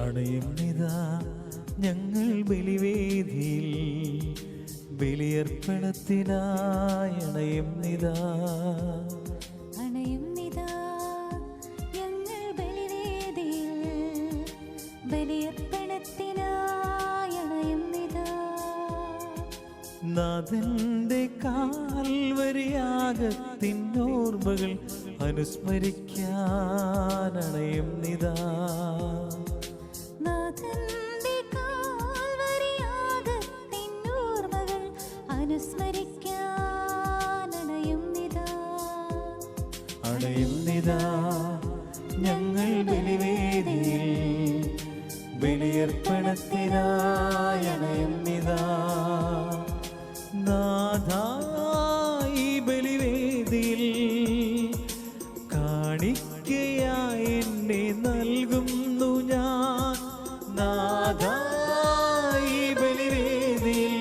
അണയുന്നിതാ ഞങ്ങൾ ബലിവേദിയിൽ, ബലിയർപ്പണത്തിനായി അണയുന്നിതാ. അണയുന്നിതാ ഞങ്ങൾ ബലിവേദിയിൽ, ബലിയർപ്പണത്തിനായി അണയുന്നിതാ. നാഥന്റെ കാൽവരിയാഗത്തിനോർമ്മകൾ അനുസ്മരിക്കാൻ അണയുന്നിതാ. നാഥന്റെ കാൽവരിയാഗത്തിനോർമ്മകൾ അനുസ്മരിക്കാൻ അണയുന്നിതാ. അണയുന്നിതാ ഞങ്ങൾ ബലിവേദിയിൽ, ബലിയർപ്പണത്തിനായി അണയുന്നിതാ. നാഥാ ഈ ബലിവേദിയിൽ കാണിക്കയായി എന്നെ നൽകുന്നു ഞാൻ. നാഥാ ഈ ബലിവേദിയിൽ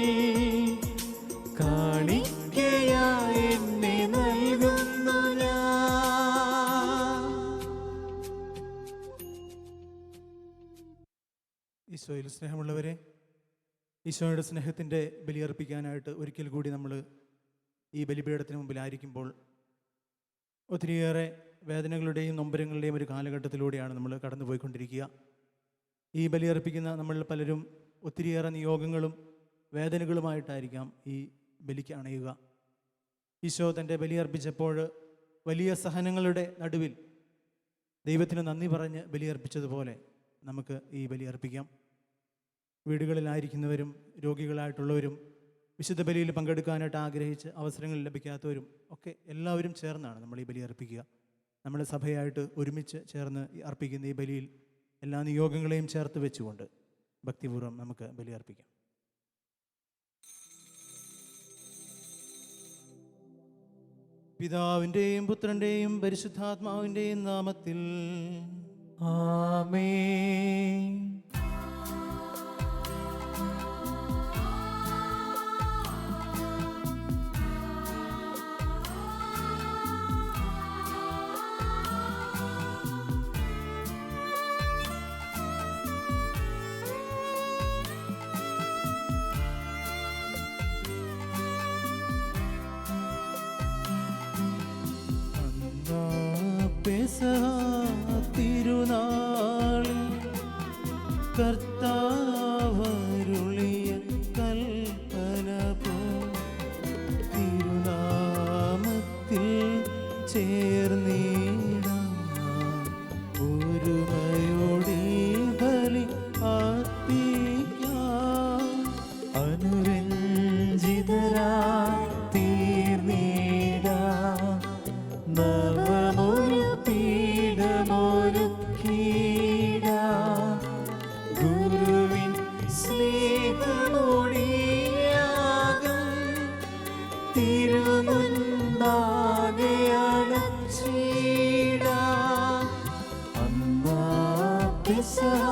കാണിക്കയായി എന്നെ നൽകുന്നു ഞാൻ. ഈശോയിൽ സ്നേഹമുള്ളവരെ, ഈശോയുടെ സ്നേഹത്തിൻ്റെ ബലിയർപ്പിക്കാനായിട്ട് ഒരിക്കൽ കൂടി നമ്മൾ ഈ ബലിപീഠത്തിന് മുമ്പിലായിരിക്കുമ്പോൾ ഒത്തിരിയേറെ വേദനകളുടെയും നൊമ്പരങ്ങളുടെയും ഒരു കാലഘട്ടത്തിലൂടെയാണ് നമ്മൾ കടന്നു പോയിക്കൊണ്ടിരിക്കുക. ഈ ബലിയർപ്പിക്കുന്ന നമ്മൾ പലരും ഒത്തിരിയേറെ നിയോഗങ്ങളും വേദനകളുമായിട്ടായിരിക്കാം ഈ ബലിക്ക് അണയുക. ഈശോ തൻ്റെ ബലിയർപ്പിച്ചപ്പോൾ വലിയ സഹനങ്ങളുടെ നടുവിൽ ദൈവത്തിന് നന്ദി പറഞ്ഞ് ബലിയർപ്പിച്ചതുപോലെ നമുക്ക് ഈ ബലിയർപ്പിക്കാം. വീടുകളിലായിരിക്കുന്നവരും രോഗികളായിട്ടുള്ളവരും വിശുദ്ധ ബലിയിൽ പങ്കെടുക്കാനായിട്ട് ആഗ്രഹിച്ച് അവസരങ്ങൾ ലഭിക്കാത്തവരും ഒക്കെ എല്ലാവരും ചേർന്നാണ് നമ്മൾ ഈ ബലി അർപ്പിക്കുക. നമ്മുടെ സഭയായിട്ട് ഒരുമിച്ച് ചേർന്ന് അർപ്പിക്കുന്ന ഈ ബലിയിൽ എല്ലാ നിയോഗങ്ങളെയും ചേർത്ത് വെച്ചുകൊണ്ട് ഭക്തിപൂർവ്വം നമുക്ക് ബലി അർപ്പിക്കാം. പിതാവിൻ്റെയും പുത്രൻ്റെയും പരിശുദ്ധാത്മാവിൻ്റെയും നാമത്തിൽ ആമേൻ. തിരുനാളിൽ കർത്താവരുളിയ കൽപ്പന പോ തിരുനാമത്തിൽ ചേർന്നിടാം ഒരുമയോടെ ബലി അർപ്പിക്കാം. അനുരഞ്ജിതരായി തീർന്നിടാം നവമൊരു പീഠമൊരുക്കിടാം. ഗുരുവിൻ സ്നേഹമൊടിയാകം തിരുമുൻപാകെ അണച്ചിടാം. അന്നാ പെസഹ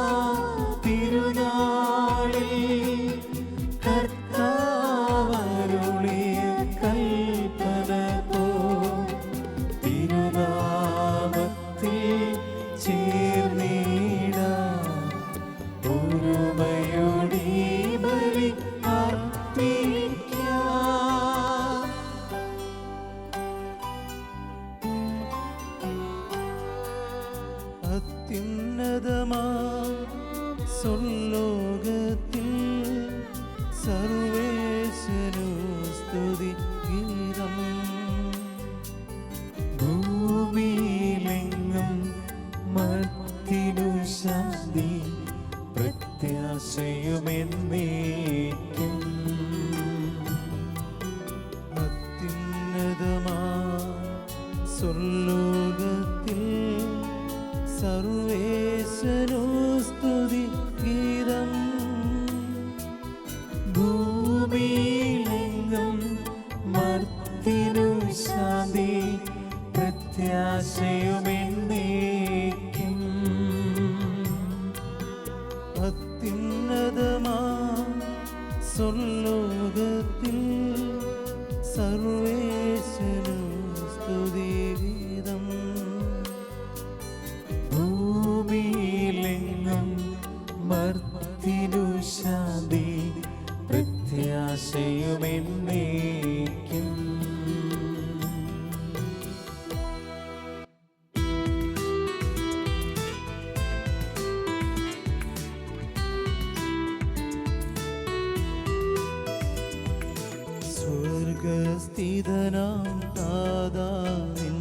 തിരുനാളിൽ കർത്താവരുളിയ കൽപ്പന പോ തിരുനാമത്തിൽ ചേർന്നിടാം ഒരുമയോടെ ബലി അർപ്പിക്കാം. അത്യുന്നതമാ സ്വർലോകത്തിൽ സർവേശ്വരനു സ്തുതി ഗീതം. ഭൂമിയിലെങ്ങും മർത്യനു ശാന്തി പ്രത്യാശയുമെന്നേക്കും. അത്യുന്നതമാ സ്വർലോകത്തിൽ സർവേശ്വരനു സ്തുതി ഗീതം. ഭൂമിയിലെങ്ങും മർത്യനു ശാന്തി പ്രത്യാശയുമെന്നേക്കും. അത്യുന്നതമാ സ്വർലോകത്തിൽ സർവേശ്വരനു സ്തുതിഗീതം. ഭൂമിയിലെങ്ങും എന്നേക്കും. സ്വർഗസ്ഥിതനാം താതാവിൻ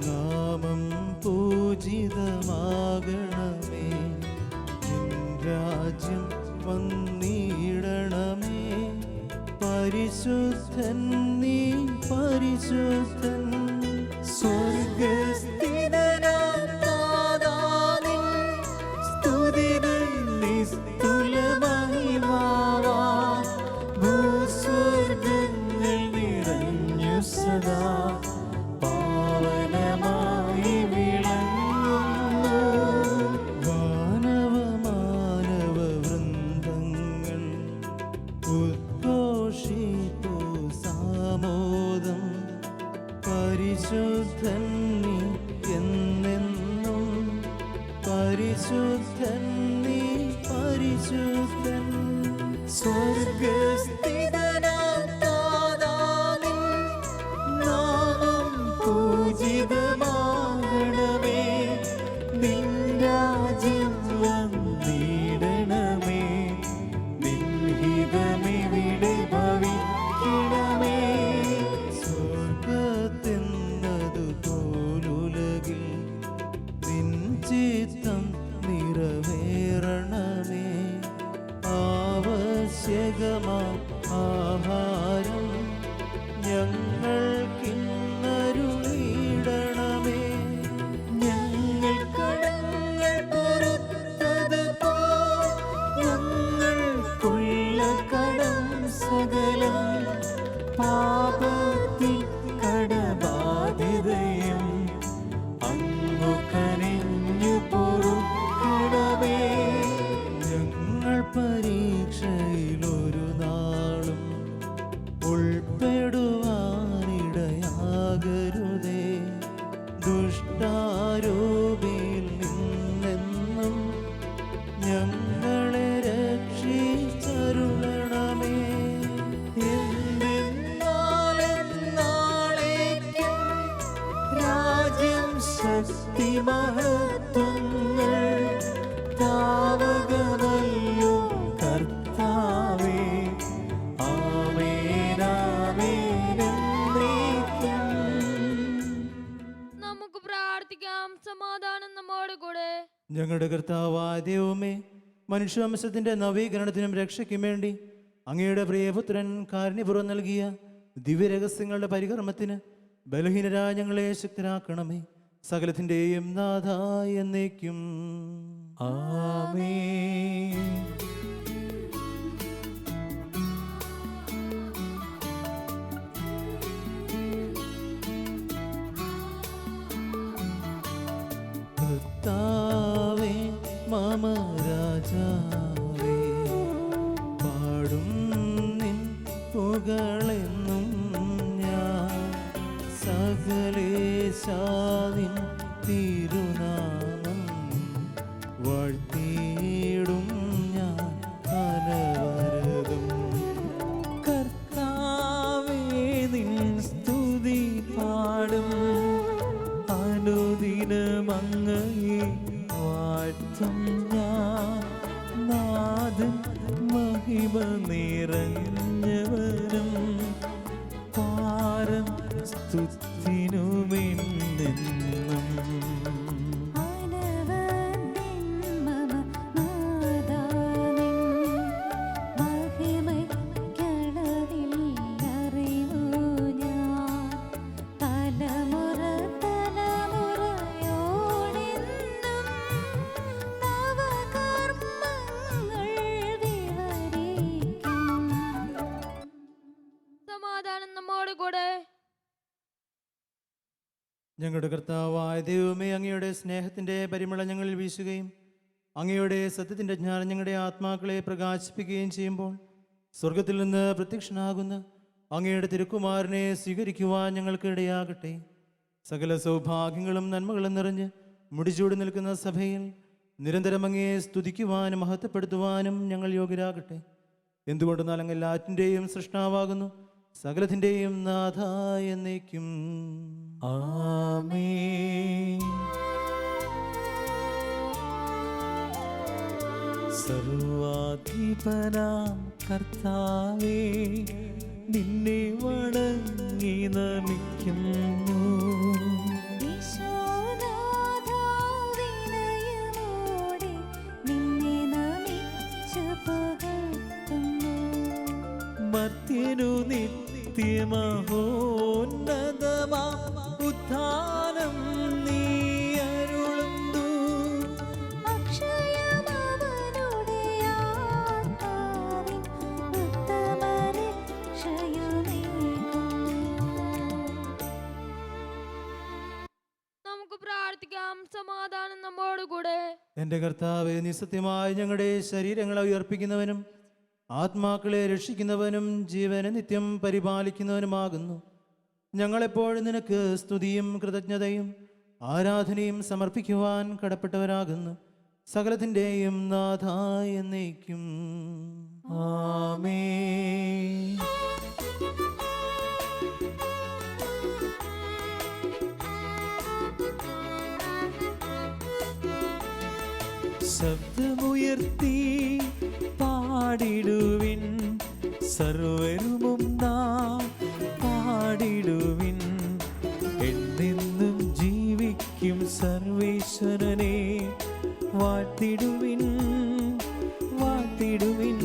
നാമം പൂജിതമാകണമേ. നിൻ രാജ്യം വന്നിടണമേ. പരിശുദ്ധൻ നീ പരിശുദ്ധൻ. സ്വർഗസ്ഥിതനാം താതാവിൻ സ്തുതികൾ നിസ്തുലമഹിമാവാ. ഭൂസ്വർഗങ്ങൾ നിറഞ്ഞു സദാ പാവനമായി വിളങ്ങുന്നു. മാനവ വൃന്ദങ്ങൾ ഉദ്ഘോഷിപ്പു സാമോദം. പരിശുദ്ധൻ നീ എന്നെന്നും പരിശുദ്ധൻ നീ പരിശുദ്ധൻ. സ്വർഗസ്ഥിതനാം താതാവിൻ നാമം പൂജിതമാകണമേ. നിൻ രാജ്യം വന്നിടണമേ. നിൻ ഹിതമിവിടെ ഭവിക്കണമേ. സ്വർഗത്തെന്നതുപോലുലകിൽ നിൻ ചിത്തം നിറവേറണമേ. ആവശ്യകമാം ആഹാരം ഞങ്ങൾക്കിന്നരുളിടണമേ. ഞങ്ങൾ കടങ്ങൾ പൊറുത്തതുപോൽ ഞങ്ങൾക്കുള്ള കടം സകലം. പാപത്തിൻ കടബാധിതയും അങ്ങു കനിഞ്ഞു പൊറുക്കണമേ. ഞങ്ങൾ പരീക്ഷയിലൊരു നാളും ഉൾപ്പെടുവാനിടയാകരുതേ. ദുഷ്ടാരൂപിയിൽ നിന്നെന്നും ഞങ്ങളെ രക്ഷിച്ചരുളണമേ. എന്തെന്നാളെന്നാളേക്കും രാജ്യം ശക്തി മഹത്വങ്ങൾ താവകമല്ലോ കർത്താവേ. ആമേൻ ആമേൻ എന്നേക്കും. നമുക്ക് പ്രാർത്ഥിക്കാം. സമാധാനം നമ്മോട് കൂടെ. ഞങ്ങളുടെ കർത്താവായ ദൈവമേ, മനുഷ്യവംശത്തിൻ്റെ നവീകരണത്തിനും രക്ഷയ്ക്കും വേണ്ടി അങ്ങയുടെ പ്രിയപുത്രൻ കാരുണ്യപൂർവ്വം നൽകിയ ദിവ്യരഹസ്യങ്ങളുടെ പരികർമ്മത്തിന് ബലഹീനരായ ഞങ്ങളെ ശക്തരാക്കണമേ. സകലത്തിൻ്റെയും നാഥ എന്നേക്കും. ആമേൻ. കർത്താവേ മമ രാജാവേ, പാടും നിൻ പുകളെന്നും ഞാൻ. സകലേശാനിൻ തിരുനാമം വാഴ്ത്തിയിടും ഞാൻ അനവരതം. കർത്താവേ നിൻ സ്തുതി പാടും. അനുദിനമങ്ങയെ വാഴ്ത്തും ഞാൻ. നാഥൻ മഹിമ നിറഞ്ഞവനും പാരം സ്തുതിനുമെന്നെന്നും. സമാധാനം നമ്മോട് കൂടെ. ഞങ്ങളുടെ കർത്താവായ ദൈവമേ, അങ്ങയുടെ സ്നേഹത്തിൻ്റെ പരിമളം ഞങ്ങളിൽ വീശുകയും അങ്ങയുടെ സത്യത്തിൻ്റെ ജ്ഞാനം ഞങ്ങളുടെ ആത്മാക്കളെ പ്രകാശിപ്പിക്കുകയും ചെയ്യുമ്പോൾ സ്വർഗത്തിൽ നിന്ന് പ്രത്യക്ഷനാകുന്ന അങ്ങയുടെ തിരുക്കുമാരനെ സ്വീകരിക്കുവാൻ ഞങ്ങൾക്ക് ഇടയാകട്ടെ. സകല സൗഭാഗ്യങ്ങളും നന്മകളും നിറഞ്ഞ് മുടിചൂടി നിൽക്കുന്ന സഭയിൽ നിരന്തരം അങ്ങയെ സ്തുതിക്കുവാനും മഹത്വപ്പെടുത്തുവാനും ഞങ്ങൾ യോഗ്യരാകട്ടെ. എന്തുകൊണ്ടെന്നാൽ അങ്ങ് എല്ലാറ്റിൻ്റെയും സൃഷ്ടാവാകുന്നു, സകലത്തിൻ്റെയും നാഥ എന്നേക്കും. ആമേൻ. സർവാധിപനാം കർത്താവേ, നിന്നെ വണങ്ങി നമിക്കുന്നു. ഈശോനാഥാ, വിനയമോടെ നിന്നെ നമിച്ചു പുകഴ്ത്തുന്നു. മർത്യനു നിത്യമഹോന്നതമാ ഉത്ഥാനം നീ അരുളുന്നു. അക്ഷയമവനുടെ ആത്മാവിൻ ഉത്തമരക്ഷയുമേകുന്നു. നമുക്ക് പ്രാർത്ഥിക്കാം. സമാധാനം നമ്മോട് കൂടെ. എൻ്റെ കർത്താവേ, നീ സത്യമായി ഞങ്ങളുടെ ശരീരങ്ങളെ ഉയർപ്പിക്കുന്നവനും ആത്മാക്കളെ രക്ഷിക്കുന്നവനും ജീവനെ നിത്യം പരിപാലിക്കുന്നവനുമാകുന്നു. ഞങ്ങളെപ്പോഴും നിനക്ക് സ്തുതിയും കൃതജ്ഞതയും ആരാധനയും സമർപ്പിക്കുവാൻ കടപ്പെട്ടവരാകുന്നു. സകലത്തിൻ്റെയും നാഥ എന്നേക്കും. ആമേൻ. ശബ്ദമുയർത്തി പാടിടുവിൻ, സർവരുമും നാം പാടിടുവിൻ. എന്നെന്നും ജീവിക്കും സർവേശ്വരനെ വാഴ്ത്തിടുവിൻ, വാഴ്ത്തിടുവിൻ.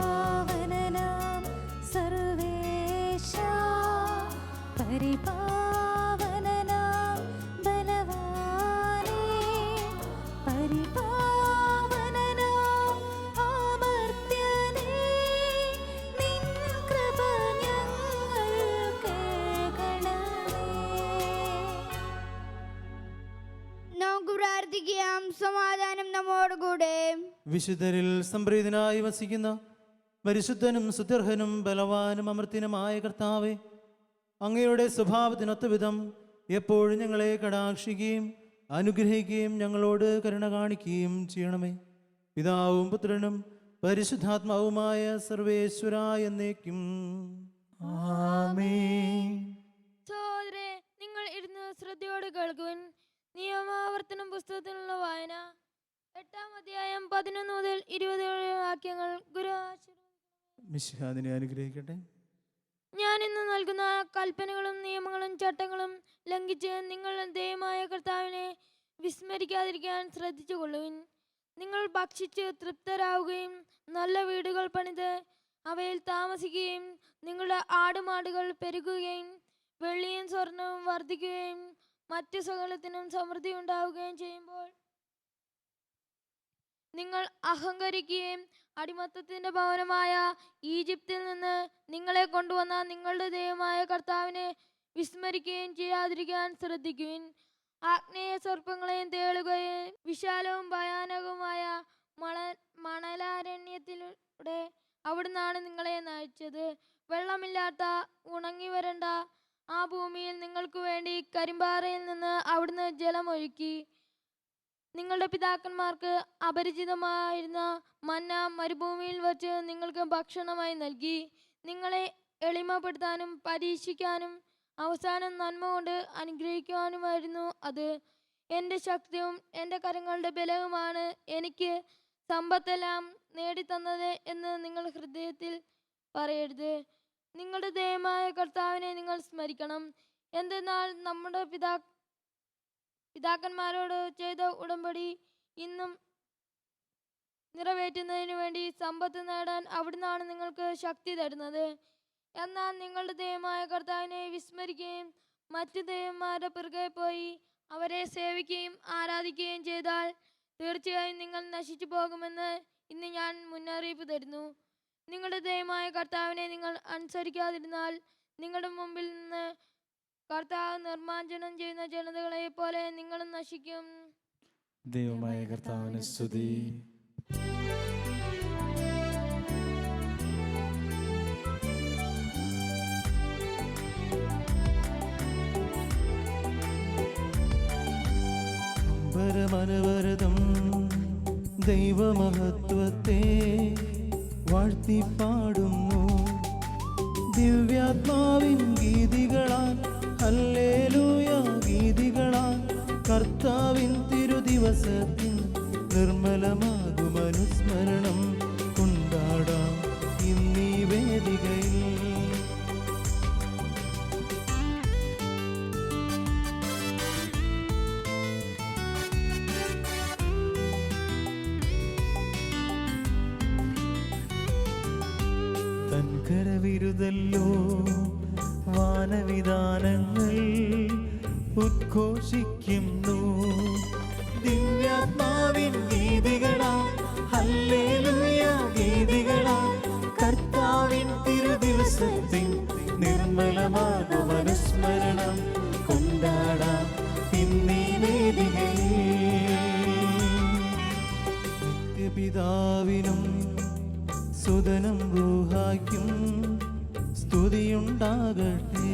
പരിപാവനനാം സർവേശാ, പരിപാവനനാം ബലവാനേ, പരിപാവനനാം അമർത്യനേ, നിൻ കൃപ ഞങ്ങൾക്കേകണമേ. നമുക്ക് പ്രാർത്ഥിക്കാം. സമാധാനം നമ്മോടുകൂടെ. വിശുദ്ധരിൽ സംപ്രീതനായി വസിക്കുന്ന പരിശുദ്ധനും സുദീർഘനും ബലവാനും അമർത്യനുമായ കർത്താവേ, അങ്ങയുടെ സ്വഭാവത്തിനൊത്ത വിധം എപ്പോഴും ഞങ്ങളെ കടാക്ഷിക്കുകയും അനുഗ്രഹിക്കുകയും ഞങ്ങളോട് കരുണ കാണിക്കുകയും ചെയ്യണമേ. പിതാവും പുത്രനും പരിശുദ്ധാത്മാവുമായ സർവേശ്വര എന്നേക്കും. ആമേൻ. സഹോദരേ, നിങ്ങൾ ഇരുന്ന് ശ്രദ്ധയോടെ കേൾക്കുവിൻ. നിയമാവർത്തനം പുസ്തകത്തിലുള്ള വായന 8-ാം അധ്യായം 11 മുതൽ 20 വാക്യങ്ങൾ. ഗുരു മിശിഹാദിനെ അനുഗ്രഹിക്കട്ടെ. ഞാൻ ഇന്ന് നൽകുന്ന കൽപ്പനകളും നിയമങ്ങളും ചട്ടങ്ങളും ലംഘിച്ച് നിങ്ങൾ ദൈവമായ കർത്താവിനെ വിസ്മരിക്കാതിരിക്കാൻ ശ്രദ്ധിച്ചുകൊള്ളുവിൻ. നിങ്ങൾ ഭക്ഷിച്ച് തൃപ്തരാവുകയും നല്ല വീടുകൾ പണിത് അവയിൽ താമസിക്കുകയും നിങ്ങളുടെ ആടുമാടുകൾ പെരുകുകയും വെള്ളിയും സ്വർണവും വർദ്ധിക്കുകയും മറ്റു സകലത്തിനും സമൃദ്ധി ഉണ്ടാവുകയും ചെയ്യുമ്പോൾ നിങ്ങൾ അഹങ്കരിക്കുകയും അടിമത്തത്തിന്റെ ഭവനമായ ഈജിപ്തിൽ നിന്ന് നിങ്ങളെ കൊണ്ടുവന്ന നിങ്ങളുടെ ദൈവമായ കർത്താവിനെ വിസ്മരിക്കുകയും ചെയ്യാതിരിക്കാൻ ശ്രദ്ധിക്കുവിൻ. ആഗ്നേയ സർപ്പങ്ങളെയും തേളുകയും വിശാലവും ഭയാനകവുമായ മണലാരണ്യത്തിലൂടെ അവിടുന്നാണ് നിങ്ങളെ നയിച്ചത്. വെള്ളമില്ലാത്ത ഉണങ്ങി വരണ്ട ആ ഭൂമിയിൽ നിങ്ങൾക്ക് വേണ്ടി കരിമ്പാറയിൽ നിന്ന് അവിടുന്ന് ജലമൊഴുക്കി. നിങ്ങളുടെ പിതാക്കന്മാർക്ക് അപരിചിതമായിരുന്ന മന്ന മരുഭൂമിയിൽ വച്ച് നിങ്ങൾക്ക് ഭക്ഷണമായി നൽകി. നിങ്ങളെ എളിമപ്പെടുത്താനും പരീക്ഷിക്കാനും അവസാനം നന്മ കൊണ്ട് അനുഗ്രഹിക്കുവാനുമായിരുന്നു അത്. എൻ്റെ ശക്തിയും എൻ്റെ കരങ്ങളുടെ ബലവുമാണ് എനിക്ക് സമ്പത്തെല്ലാം നേടിത്തന്നത് എന്ന് നിങ്ങൾ ഹൃദയത്തിൽ പറയരുത്. നിങ്ങളുടെ ദൈവമായ കർത്താവിനെ നിങ്ങൾ സ്മരിക്കണം. എന്തെന്നാൽ നമ്മുടെ പിതാക്കന്മാരോട് ചെയ്ത ഉടമ്പടി ഇന്നും നിറവേറ്റുന്നതിനു വേണ്ടി സമ്പത്ത് നേടാൻ അവിടുന്നാണ് നിങ്ങൾക്ക് ശക്തി തരുന്നത്. എന്നാൽ നിങ്ങളുടെ ദൈവമായ കർത്താവിനെ വിസ്മരിക്കുകയും മറ്റു ദൈവന്മാരുടെ പിറകെ പോയി അവരെ സേവിക്കുകയും ആരാധിക്കുകയും ചെയ്താൽ തീർച്ചയായും നിങ്ങൾ നശിച്ചു പോകുമെന്ന് ഇന്ന് ഞാൻ മുന്നറിയിപ്പ് തരുന്നു. നിങ്ങളുടെ ദൈവമായ കർത്താവിനെ നിങ്ങൾ അനുസരിക്കാതിരുന്നാൽ നിങ്ങളുടെ മുമ്പിൽ നിന്ന് കർത്താവ് നിർമ്മാർജ്ജനം ചെയ്യുന്ന ജനതകളെ പോലെ നിങ്ങളും നശിക്കും. ദൈവമായ കർത്താവിന് സ്തുതി. സ്വരമനവരതം ദൈവമഹത്വത്തെ വാഴ്ത്തിപ്പാടുന്നു. ദിവ്യാത്മാവിൻ ഗീതികളാൽ ഹല്ലേലൂയ ഗീതികളാൽ കർത്താവിൻ തിരുദിവസത്തിൻ നിർമ്മലമാകും അനുസ്മരണം കൊണ്ടാടാം ഇന്നീ വേദികയിൽ. തൻകരവിരുതല്ലോ വാനവിധാനങ്ങൾ ഉദ്ഘോഷിക്കുന്നു. ദിവ്യാത്മാവിൻ ഗീതികളാൽ ഹല്ലേലൂയ ഗീതികളാൽ കർത്താവിൻ തിരുദിവസത്തിൻ നിർമ്മലമാകും അനുസ്മരണം കൊണ്ടാടാം ഇന്നീ വേദികയിൽ. നിത്യപിതാവിനും സുതനും റൂഹായ്ക്കും സ്തുതിയുണ്ടാകട്ടെ.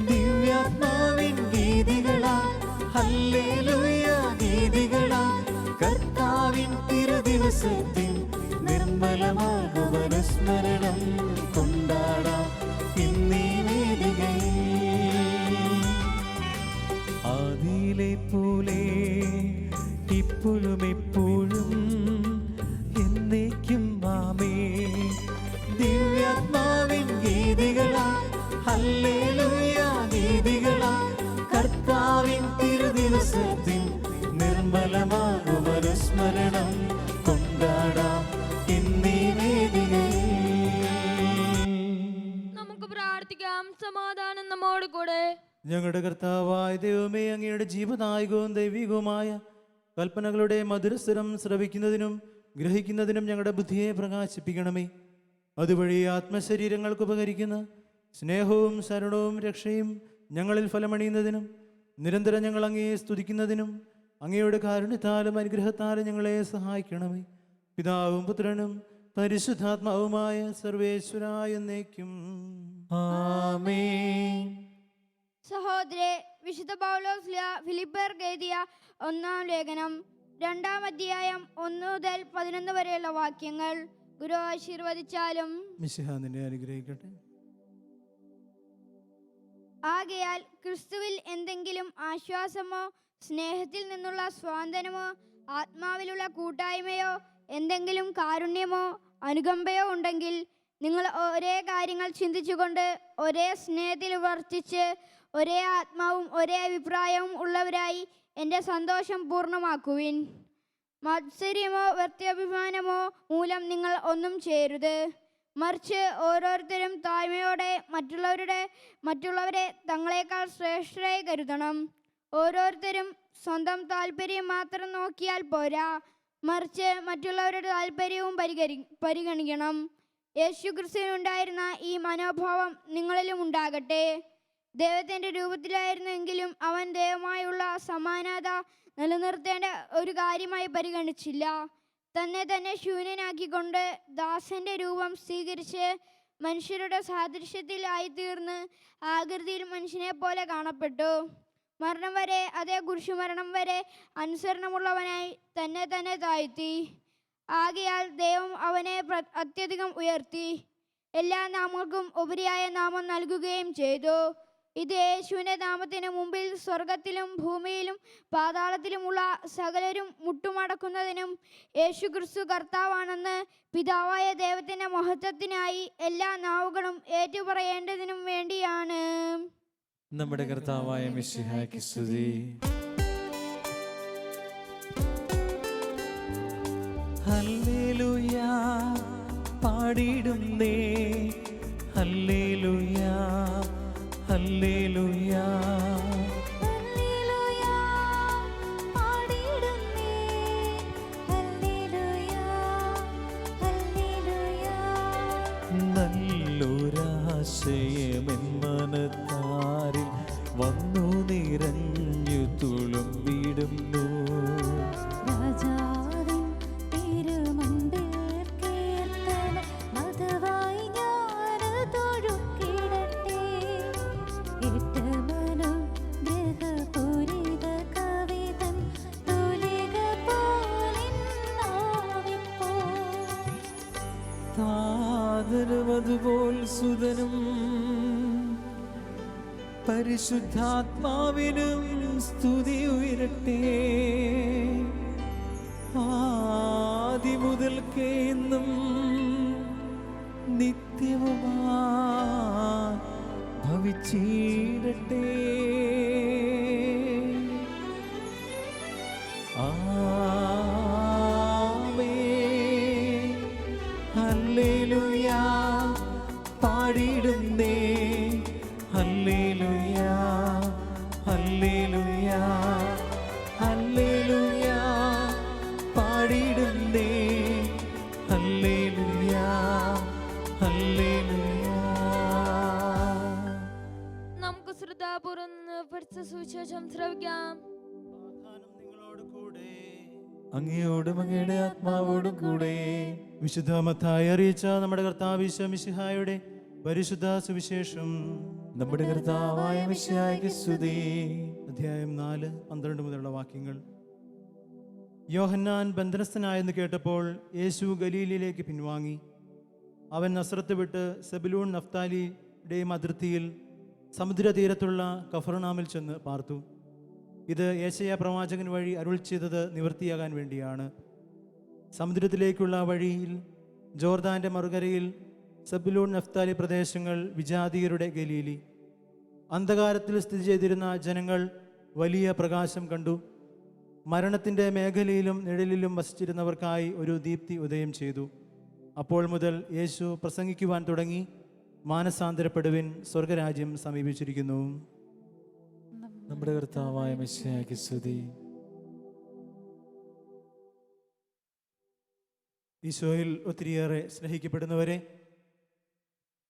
ദിവ്യാത്മാവിൻ ഗീതികളാൽ ഹല്ലേലൂയ ഗീതികളാൽ കർത്താവിൻ തിരുദിവസത്തിൻ നിർമ്മലമാകും അനുസ്മരണം കൊണ്ടാടാം ഇന്നീ വേദികയിൽ. ആദിയിലെ പോലെ ഇപ്പോഴും എപ്പോഴും എന്നേക്കും ആമേൻ. ദിവ്യാത്മാവിൻ ഗീതികളാൽ ഹല്ലേലൂയ ഗീതികളാൽ കർത്താവിൻ തിരുദിവസത്തിൻ നിർമ്മലമാകും അനുസ്മരണം കൊണ്ടാടാം ഇന്നീ വേദികയിൽ. നമുക്ക് പ്രാർത്ഥിക്കാം. സമാധാനം നമ്മോട് കൂടെ. ഞങ്ങളുടെ കർത്താവായ ദൈവമേ, അങ്ങയുടെ ജീവദായകവും ദൈവികവുമായ കൽപ്പനകളുടെ മധുരസ്വരം ശ്രവിക്കുന്നതിനും ഗ്രഹിക്കുന്നതിനും ഞങ്ങളുടെ ബുദ്ധിയെ പ്രകാശിപ്പിക്കണമേ. അതുവഴി ആത്മശരീരങ്ങൾക്ക് ഉപകരിക്കുന്ന സ്നേഹവും ശരണവും രക്ഷയും ഞങ്ങളിൽ ഫലമണിയുന്നതിനും നിരന്തരം ഞങ്ങൾ അങ്ങയെ സ്തുതിക്കുന്നതിനും അങ്ങയുടെ കാരുണ്യത്താലും അനുഗ്രഹത്താലും ഞങ്ങളെ സഹായിക്കണമേ. പിതാവും പുത്രനും പരിശുദ്ധാത്മാവുമായ സർവേശ്വരായ എന്നേക്കും ആമേൻ. സഹോദരെ, വിശുദ്ധ പൗലോസ് ഫിലിപ്പർക്ക് എഴുതിയ 1-ാം ലേഖനം 2-ാം അധ്യായം 1 മുതൽ 11 വരെയുള്ള വാക്യങ്ങൾ ഗുരു ആശീർവദിച്ചാലും. മിശിഹ നിന്നെ അനുഗ്രഹിക്കട്ടെ. ആകയാൽ ക്രിസ്തുവിൽ എന്തെങ്കിലും ആശ്വാസമോ സ്നേഹത്തിൽ നിന്നുള്ള സ്വാന്തനമോ ആത്മാവിലുള്ള കൂട്ടായ്മയോ എന്തെങ്കിലും കാരുണ്യമോ അനുകമ്പയോ ഉണ്ടെങ്കിൽ നിങ്ങൾ ഒരേ കാര്യങ്ങൾ ചിന്തിച്ചുകൊണ്ട് ഒരേ സ്നേഹത്തിൽ വർത്തിച്ച് ഒരേ ആത്മാവും ഒരേ അഭിപ്രായവും ഉള്ളവരായി എൻ്റെ സന്തോഷം പൂർണ്ണമാക്കുവിൻ. മത്സര്യമോ വ്യക്തിയഭിമാനമോ മൂലം നിങ്ങൾ ഒന്നും ചെയ്യരുത്. മറിച്ച് ഓരോരുത്തരും താഴ്മയോടെ മറ്റുള്ളവരെ തങ്ങളെക്കാൾ ശ്രേഷ്ഠരായി കരുതണം. ഓരോരുത്തരും സ്വന്തം താല്പര്യം മാത്രം നോക്കിയാൽ പോരാ, മറിച്ച് മറ്റുള്ളവരുടെ താല്പര്യവും പരിഗണിക്കണം. യേശുക്രിസ്തുവിനുണ്ടായിരുന്ന ഈ മനോഭാവം നിങ്ങളിലും ഉണ്ടാകട്ടെ. ദൈവത്തിൻ്റെ രൂപത്തിലായിരുന്നെങ്കിലും അവൻ ദൈവമായുള്ള സമാനത നിലനിർത്തേണ്ട ഒരു കാര്യമായി പരിഗണിച്ചില്ല. തന്നെ ശൂന്യനാക്കിക്കൊണ്ട് ദാസന്റെ രൂപം സ്വീകരിച്ച് മനുഷ്യരുടെ സാദൃശ്യത്തിൽ ആയിത്തീർന്ന് ആകൃതിയിൽ മനുഷ്യനെ പോലെ കാണപ്പെട്ടു. മരണം വരെ, അതേ കുരിശുമരണം വരെ അനുസരണമുള്ളവനായി തന്നെ താഴ്ത്തി. ആകയാൽ ദൈവം അവനെ അത്യധികം ഉയർത്തി എല്ലാ നാമങ്ങൾക്കും ഉപരിയായ നാമം നൽകുകയും ചെയ്തു. ഇത് യേശുവിൻ്റെ നാമത്തിന് മുമ്പിൽ സ്വർഗത്തിലും ഭൂമിയിലും പാതാളത്തിലുമുള്ള സകലരും മുട്ടുമടക്കുന്നതിനും യേശു ക്രിസ്തു കർത്താവാണെന്ന് പിതാവായ ദൈവത്തിൻ്റെ മഹത്വത്തിനായി എല്ലാ നാവുകളും ഏറ്റുപറയേണ്ടതിനും വേണ്ടിയാണ്. നമ്മുടെ കർത്താവായ മിശിഹായ്ക്ക് സ്തുതി. ഹല്ലേലൂയ പാടിടുന്നേ, ഹല്ലേലൂയ ഹല്ലേലൂയ ഹല്ലേലൂയ പാടിടുന്നേ, ഹല്ലേലൂയ ഹല്ലേലൂയ. നല്ലൊരാശയമെൻ മനത്താരിൽ വന്നു നിറഞ്ഞു തുളുമ്പിടുന്നു. രാജാവിൻ തിരുമുൻപിൽ കീർത്തന മധുവായി ഞാനതൊഴുക്കിടട്ടെ. ഏറ്റമനോഗ്രഹപൂരിത കവിതൻ സുതനും പരിശുദ്ധാത്മാവിനും സ്തുതി ഉയരട്ടെ. ആദി മുതൽക്കേ എന്നും നിത്യവുമാ ഭവിച്ചിടട്ടെ. ആമേൻ. ഹല്ലേലൂയ പാടിടുന്നേ, ഹല്ലേലൂയ ഹല്ലേലൂയ ഹല്ലേലൂയ പാടിടുന്നേ, ഹല്ലേലൂയ ഹല്ലേലൂയ. നമുക്ക് ശ്രദ്ധാപൂർവം നിന്ന് പഠിച്ച സുവിശേഷം ശ്രവിക്കാം. അങ്ങയോടും അങ്ങയുടെ ആത്മാവോടും കൂടെ. വിശുദ്ധ മത്തായി അറിയിച്ച നമ്മുടെ കർത്താവ് ഈശോ മിശിഹായുടെ പരിശുദ്ധ സുവിശേഷം. നമ്മുടെ കർത്താവായ മിശിഹായ്ക്ക് സ്തുതി. അധ്യായം 4, 12 മുതലുള്ള വാക്യങ്ങൾ. യോഹന്നാൻ ബന്ധനസ്ഥനായെന്ന് കേട്ടപ്പോൾ യേശു ഗലീലയിലേക്ക് പിൻവാങ്ങി. അവൻ നസ്രത്ത് വിട്ട് സെബുലൂൺ നഫ്താലിയുടെയും അതിർത്തിയിൽ സമുദ്രതീരത്തുള്ള കഫർനാമിൽ ചെന്ന് പാർത്തു. ഇത് യേശയ്യാ പ്രവാചകൻ വഴി അരുൾ ചെയ്തത് നിവൃത്തിയാകാൻ വേണ്ടിയാണ്. സമുദ്രത്തിലേക്കുള്ള വഴിയിൽ ജോർദാൻ്റെ മറുകരയിൽ സെബുലൂൺ നഫ്താലി പ്രദേശങ്ങൾ വിജാതീയരുടെ ഗലീലി. അന്ധകാരത്തിൽ സ്ഥിതി ചെയ്തിരുന്ന ജനങ്ങൾ വലിയ പ്രകാശം കണ്ടു. മരണത്തിൻ്റെ മേഖലയിലും നിഴലിലും വസിച്ചിരുന്നവർക്കായി ഒരു ദീപ്തി ഉദയം ചെയ്തു. അപ്പോൾ മുതൽ യേശു പ്രസംഗിക്കുവാൻ തുടങ്ങി, മാനസാന്തരപ്പെടുവിൻ, സ്വർഗരാജ്യം സമീപിച്ചിരിക്കുന്നു. നമ്മുടെ കർത്താവായ മിശിഹായ്ക്ക് സ്തുതി. ഈശോയിൽ ഒത്തിരിയേറെ സ്നേഹിക്കപ്പെടുന്നവരെ,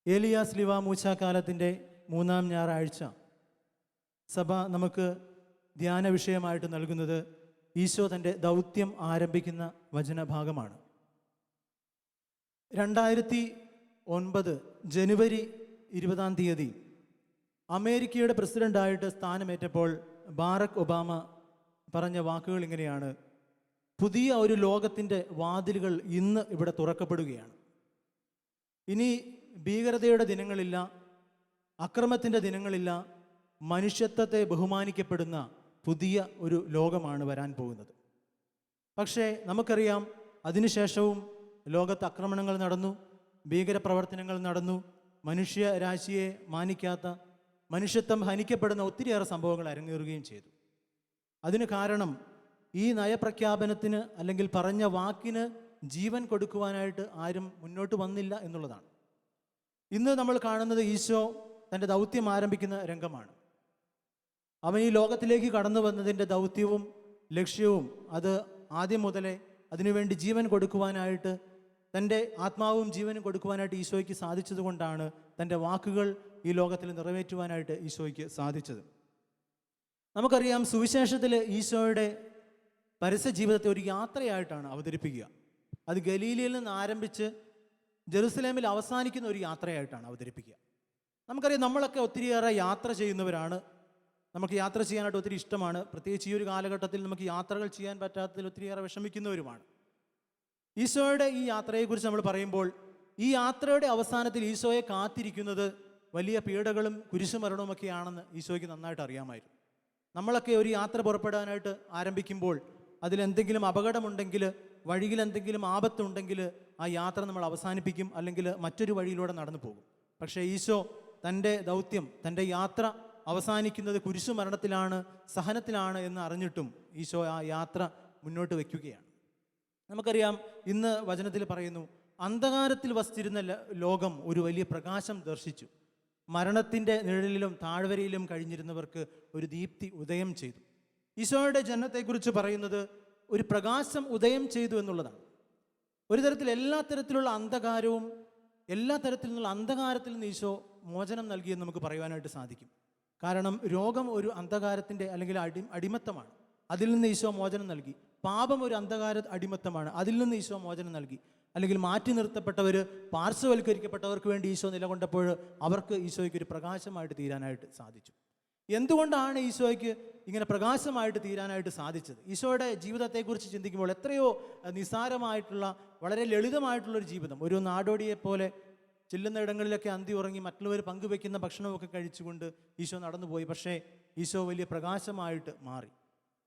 ഏലിയാ സ്ലിവ മൂശ കാലത്തിൻ്റെ 3-ാം ഞായറാഴ്ച സഭ നമുക്ക് ധ്യാന വിഷയമായിട്ട് നൽകുന്നത് ഈശോ തൻ്റെ ദൗത്യം ആരംഭിക്കുന്ന വചനഭാഗമാണ്. 2009 ജനുവരി 20-ാം തീയതി അമേരിക്കയുടെ പ്രസിഡൻ്റായിട്ട് സ്ഥാനമേറ്റപ്പോൾ ബാറക് ഒബാമ പറഞ്ഞ വാക്കുകൾ ഇങ്ങനെയാണ്: പുതിയ ഒരു ലോകത്തിൻ്റെ വാതിലുകൾ ഇന്ന് ഇവിടെ തുറക്കപ്പെടുകയാണ്. ഇനി ഭീകരതയുടെ ദിനങ്ങളില്ല, അക്രമത്തിൻ്റെ ദിനങ്ങളില്ല, മനുഷ്യത്വത്തെ ബഹുമാനിക്കപ്പെടുന്ന പുതിയ ഒരു ലോകമാണ് വരാൻ പോകുന്നത്. പക്ഷേ നമുക്കറിയാം, അതിനുശേഷവും ലോകത്ത് ആക്രമണങ്ങൾ നടന്നു, ഭീകരപ്രവർത്തനങ്ങൾ നടന്നു, മനുഷ്യരാശിയെ മാനിക്കാത്ത, മനുഷ്യത്വം ഹനിക്കപ്പെടുന്ന ഒത്തിരിയേറെ സംഭവങ്ങൾ അരങ്ങേറുകയും ചെയ്തു. അതിന് കാരണം ഈ നയപ്രഖ്യാപനത്തിന് അല്ലെങ്കിൽ പറഞ്ഞ വാക്കിന് ജീവൻ കൊടുക്കുവാനായിട്ട് ആരും മുന്നോട്ട് വന്നില്ല എന്നുള്ളതാണ്. ഇന്ന് നമ്മൾ കാണുന്നത് ഈശോ തൻ്റെ ദൗത്യം ആരംഭിക്കുന്ന രംഗമാണ്. അവൻ ഈ ലോകത്തിലേക്ക് കടന്നു വന്നതിൻ്റെ ദൗത്യവും ലക്ഷ്യവും അത് ആദ്യം മുതലേ അതിനുവേണ്ടി ജീവൻ കൊടുക്കുവാനായിട്ട്, തൻ്റെ ആത്മാവും ജീവനും കൊടുക്കുവാനായിട്ട് ഈശോയ്ക്ക് സാധിച്ചതുകൊണ്ടാണ് തൻ്റെ വാക്കുകൾ ഈ ലോകത്തിൽ നിറവേറ്റുവാനായിട്ട് ഈശോയ്ക്ക് സാധിച്ചത്. നമുക്കറിയാം, സുവിശേഷത്തിൽ ഈശോയുടെ പരസ്യ ജീവിതത്തെ ഒരു യാത്രയായിട്ടാണ് അവതരിപ്പിക്കുക. അത് ഗലീലയിൽ നിന്ന് ആരംഭിച്ച് ജെറുസലേമിൽ അവസാനിക്കുന്ന ഒരു യാത്രയായിട്ടാണ് അവതരിപ്പിക്കുക. നമുക്കറിയാം, നമ്മളൊക്കെ ഒത്തിരിയേറെ യാത്ര ചെയ്യുന്നവരാണ്. നമുക്ക് യാത്ര ചെയ്യാനായിട്ട് ഒത്തിരി ഇഷ്ടമാണ്. പ്രത്യേകിച്ച് ഈ ഒരു കാലഘട്ടത്തിൽ നമുക്ക് യാത്രകൾ ചെയ്യാൻ പറ്റാത്തതിൽ ഒത്തിരിയേറെ വിഷമിക്കുന്നവരുമാണ്. ഈശോയുടെ ഈ യാത്രയെക്കുറിച്ച് നമ്മൾ പറയുമ്പോൾ, ഈ യാത്രയുടെ അവസാനത്തിൽ ഈശോയെ കാത്തിരിക്കുന്നത് വലിയ പീഡകളും കുരിശുമരണവുമൊക്കെയാണെന്ന് ഈശോയ്ക്ക് നന്നായിട്ട് അറിയാമായിരുന്നു. നമ്മളൊക്കെ ഒരു യാത്ര പുറപ്പെടാനായിട്ട് ആരംഭിക്കുമ്പോൾ അതിലെന്തെങ്കിലും അപകടമുണ്ടെങ്കിൽ, വഴിയിൽ എന്തെങ്കിലും ആപത്തുണ്ടെങ്കിൽ ആ യാത്ര നമ്മൾ അവസാനിപ്പിക്കും, അല്ലെങ്കിൽ മറ്റൊരു വഴിയിലൂടെ നടന്നു പോകും. പക്ഷേ ഈശോ തൻ്റെ ദൗത്യം, തൻ്റെ യാത്ര അവസാനിക്കുന്നത് കുരിശുമരണത്തിലാണ്, സഹനത്തിലാണ് എന്ന് അറിഞ്ഞിട്ടും ഈശോ ആ യാത്ര മുന്നോട്ട് വയ്ക്കുകയാണ്. നമുക്കറിയാം, ഇന്ന് വചനത്തിൽ പറയുന്നു, അന്ധകാരത്തിൽ വസിച്ചിരുന്ന ലോകം ഒരു വലിയ പ്രകാശം ദർശിച്ചു. മരണത്തിൻ്റെ നിഴലിലും താഴ്വരയിലും കഴിഞ്ഞിരുന്നവർക്ക് ഒരു ദീപ്തി ഉദയം ചെയ്തു. ഈശോയുടെ ജനനത്തെക്കുറിച്ച് പറയുന്നത് ഒരു പ്രകാശം ഉദയം ചെയ്തു എന്നുള്ളതാണ്. ഒരു തരത്തിൽ എല്ലാ തരത്തിലുള്ള അന്ധകാരവും, എല്ലാ തരത്തിലുള്ള അന്ധകാരത്തിൽ നിന്ന് ഈശോ മോചനം നൽകിയെന്ന് നമുക്ക് പറയുവാനായിട്ട് സാധിക്കും. കാരണം രോഗം ഒരു അന്ധകാരത്തിൻ്റെ അല്ലെങ്കിൽ അടിമത്തമാണ്, അതിൽ നിന്ന് ഈശോ മോചനം നൽകി. പാപം ഒരു അന്ധകാര അടിമത്തമാണ്, അതിൽ നിന്ന് ഈശോ മോചനം നൽകി. അല്ലെങ്കിൽ മാറ്റി നിർത്തപ്പെട്ടവർ, പാർശ്വവൽക്കരിക്കപ്പെട്ടവർക്ക് വേണ്ടി ഈശോ നിലകൊണ്ടപ്പോൾ അവർക്ക് ഈശോയ്ക്ക് ഒരു പ്രകാശമായിട്ട് തീരാനായിട്ട് സാധിച്ചു. എന്തുകൊണ്ടാണ് ഈശോയ്ക്ക് ഇങ്ങനെ പ്രകാശമായിട്ട് തീരാനായിട്ട് സാധിച്ചത്? ഈശോയുടെ ജീവിതത്തെക്കുറിച്ച് ചിന്തിക്കുമ്പോൾ എത്രയോ നിസ്സാരമായിട്ടുള്ള, വളരെ ലളിതമായിട്ടുള്ളൊരു ജീവിതം, ഒരു നാടോടിയെപ്പോലെ ചെല്ലുന്ന ഇടങ്ങളിലൊക്കെ അന്തി ഉറങ്ങി മറ്റുള്ളവർ പങ്കുവെക്കുന്ന ഭക്ഷണമൊക്കെ കഴിച്ചുകൊണ്ട് ഈശോ നടന്നുപോയി. പക്ഷേ ഈശോ വലിയ പ്രകാശമായിട്ട് മാറി.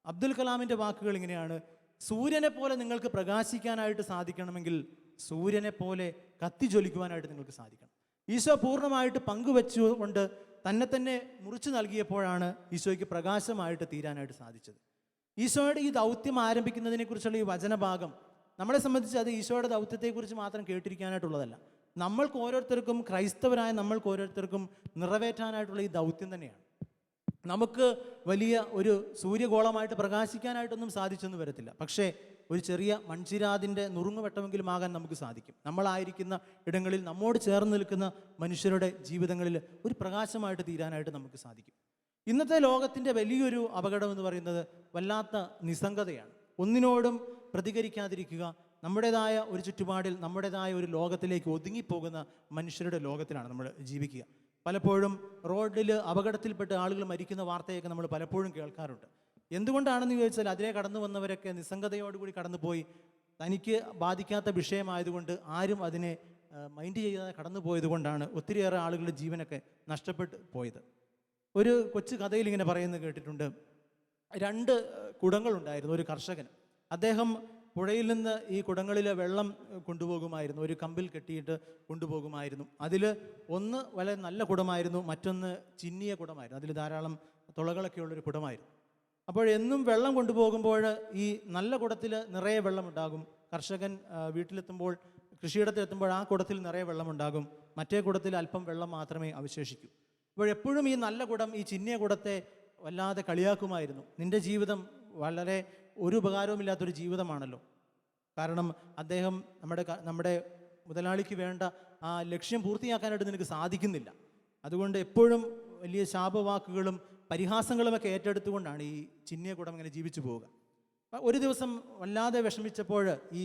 അബ്ദുൽ കലാമിൻ്റെ വാക്കുകൾ ഇങ്ങനെയാണ്: സൂര്യനെ പോലെ നിങ്ങൾക്ക് പ്രകാശിക്കാനായിട്ട് സാധിക്കണമെങ്കിൽ സൂര്യനെ പോലെ കത്തിജ്വലിക്കുവാനായിട്ട് നിങ്ങൾക്ക് സാധിക്കണം. ഈശോ പൂർണ്ണമായിട്ട് പങ്കുവെച്ചുകൊണ്ട് തന്നെ മുറിച്ചു നൽകിയപ്പോഴാണ് ഈശോയ്ക്ക് പ്രകാശമായിട്ട് തീരാനായിട്ട് സാധിച്ചത്. ഈശോയുടെ ഈ ദൗത്യം ആരംഭിക്കുന്നതിനെക്കുറിച്ചുള്ള ഈ വചനഭാഗം നമ്മളെ സംബന്ധിച്ച് അത് ഈശോയുടെ ദൗത്യത്തെക്കുറിച്ച് മാത്രം കേട്ടിരിക്കാനായിട്ടുള്ളതല്ല. നമ്മൾക്ക് ഓരോരുത്തർക്കും, ക്രൈസ്തവരായ നമ്മൾക്ക് ഓരോരുത്തർക്കും നിറവേറ്റാനായിട്ടുള്ള ഈ ദൗത്യം തന്നെയാണ്. നമുക്ക് വലിയ ഒരു സൂര്യഗോളമായിട്ട് പ്രകാശിക്കാനായിട്ടൊന്നും സാധിച്ചെന്ന് വരത്തില്ല. പക്ഷേ ഒരു ചെറിയ മൺചിരാതിൻ്റെ നുറുങ്ങുവെട്ടമെങ്കിലും ആകാൻ നമുക്ക് സാധിക്കും. നമ്മളായിരിക്കുന്ന ഇടങ്ങളിൽ നമ്മോട് ചേർന്ന് നിൽക്കുന്ന മനുഷ്യരുടെ ജീവിതങ്ങളിൽ ഒരു പ്രകാശമായിട്ട് തീരാനായിട്ട് നമുക്ക് സാധിക്കും. ഇന്നത്തെ ലോകത്തിൻ്റെ വലിയൊരു അപകടം എന്ന് പറയുന്നത് വല്ലാത്ത നിസ്സംഗതയാണ്. ഒന്നിനോടും പ്രതികരിക്കാതിരിക്കുക, നമ്മുടേതായ ഒരു ചുറ്റുപാടിൽ നമ്മുടേതായ ഒരു ലോകത്തിലേക്ക് ഒതുങ്ങിപ്പോകുന്ന മനുഷ്യരുടെ ലോകത്തിലാണ് നമ്മൾ ജീവിക്കുക. പലപ്പോഴും റോഡിൽ അപകടത്തിൽപ്പെട്ട് ആളുകൾ മരിക്കുന്ന വാർത്തയൊക്കെ നമ്മൾ പലപ്പോഴും കേൾക്കാറുണ്ട്. എന്തുകൊണ്ടാണെന്ന് ചോദിച്ചാൽ അതിലെ കടന്നു വന്നവരൊക്കെ നിസ്സംഗതയോടുകൂടി കടന്നുപോയി. തനിക്ക് ബാധിക്കാത്ത വിഷയമായതുകൊണ്ട് ആരും അതിനെ മൈൻഡ് ചെയ്യാതെ കടന്നു പോയതുകൊണ്ടാണ് ഒത്തിരിയേറെ ആളുകളുടെ ജീവനൊക്കെ നഷ്ടപ്പെട്ടു പോയത്. ഒരു കൊച്ചു കഥയിൽ ഇങ്ങനെ പറയുന്നത് കേട്ടിട്ടുണ്ട്. 2 കുടങ്ങളുണ്ടായിരുന്നു ഒരു കർഷകൻ. അദ്ദേഹം പുഴയിൽ നിന്ന് ഈ കുടങ്ങളിൽ വെള്ളം കൊണ്ടുപോകുമായിരുന്നു, ഒരു കമ്പിൽ കെട്ടിയിട്ട് കൊണ്ടുപോകുമായിരുന്നു. അതിൽ ഒന്ന് വളരെ നല്ല കുടമായിരുന്നു, മറ്റൊന്ന് ചിന്നിയ കുടമായിരുന്നു, അതിൽ ധാരാളം തുളകളൊക്കെ ഉള്ളൊരു കുടമായിരുന്നു. അപ്പോൾ എന്നും വെള്ളം കൊണ്ടുപോകുമ്പോൾ ഈ നല്ല കുടത്തിൽ നിറയെ വെള്ളമുണ്ടാകും. കർഷകൻ വീട്ടിലെത്തുമ്പോൾ, കൃഷിയിടത്തിലെത്തുമ്പോൾ ആ കുടത്തിൽ നിറയെ വെള്ളമുണ്ടാകും, മറ്റേ കുടത്തിൽ അല്പം വെള്ളം മാത്രമേ അവശേഷിക്കൂ. അപ്പോൾ എപ്പോഴും ഈ നല്ല കുടം ഈ ചിന്നിയ കുടത്തെ വല്ലാതെ കളിയാക്കുമായിരുന്നു. നിൻ്റെ ജീവിതം വളരെ ഒരു ഉപകാരവുമില്ലാത്തൊരു ജീവിതമാണല്ലോ, കാരണം അദ്ദേഹം നമ്മുടെ മുതലാളിക്ക് വേണ്ട ആ ലക്ഷ്യം പൂർത്തിയാക്കാനായിട്ട് നിനക്ക് സാധിക്കുന്നില്ല. അതുകൊണ്ട് എപ്പോഴും വലിയ ശാപവാക്കുകളും പരിഹാസങ്ങളുമൊക്കെ ഏറ്റെടുത്തുകൊണ്ടാണ് ഈ ചിന്നിയ കുടം ഇങ്ങനെ ജീവിച്ചു പോവുക. ഒരു ദിവസം വല്ലാതെ വിഷമിച്ചപ്പോൾ ഈ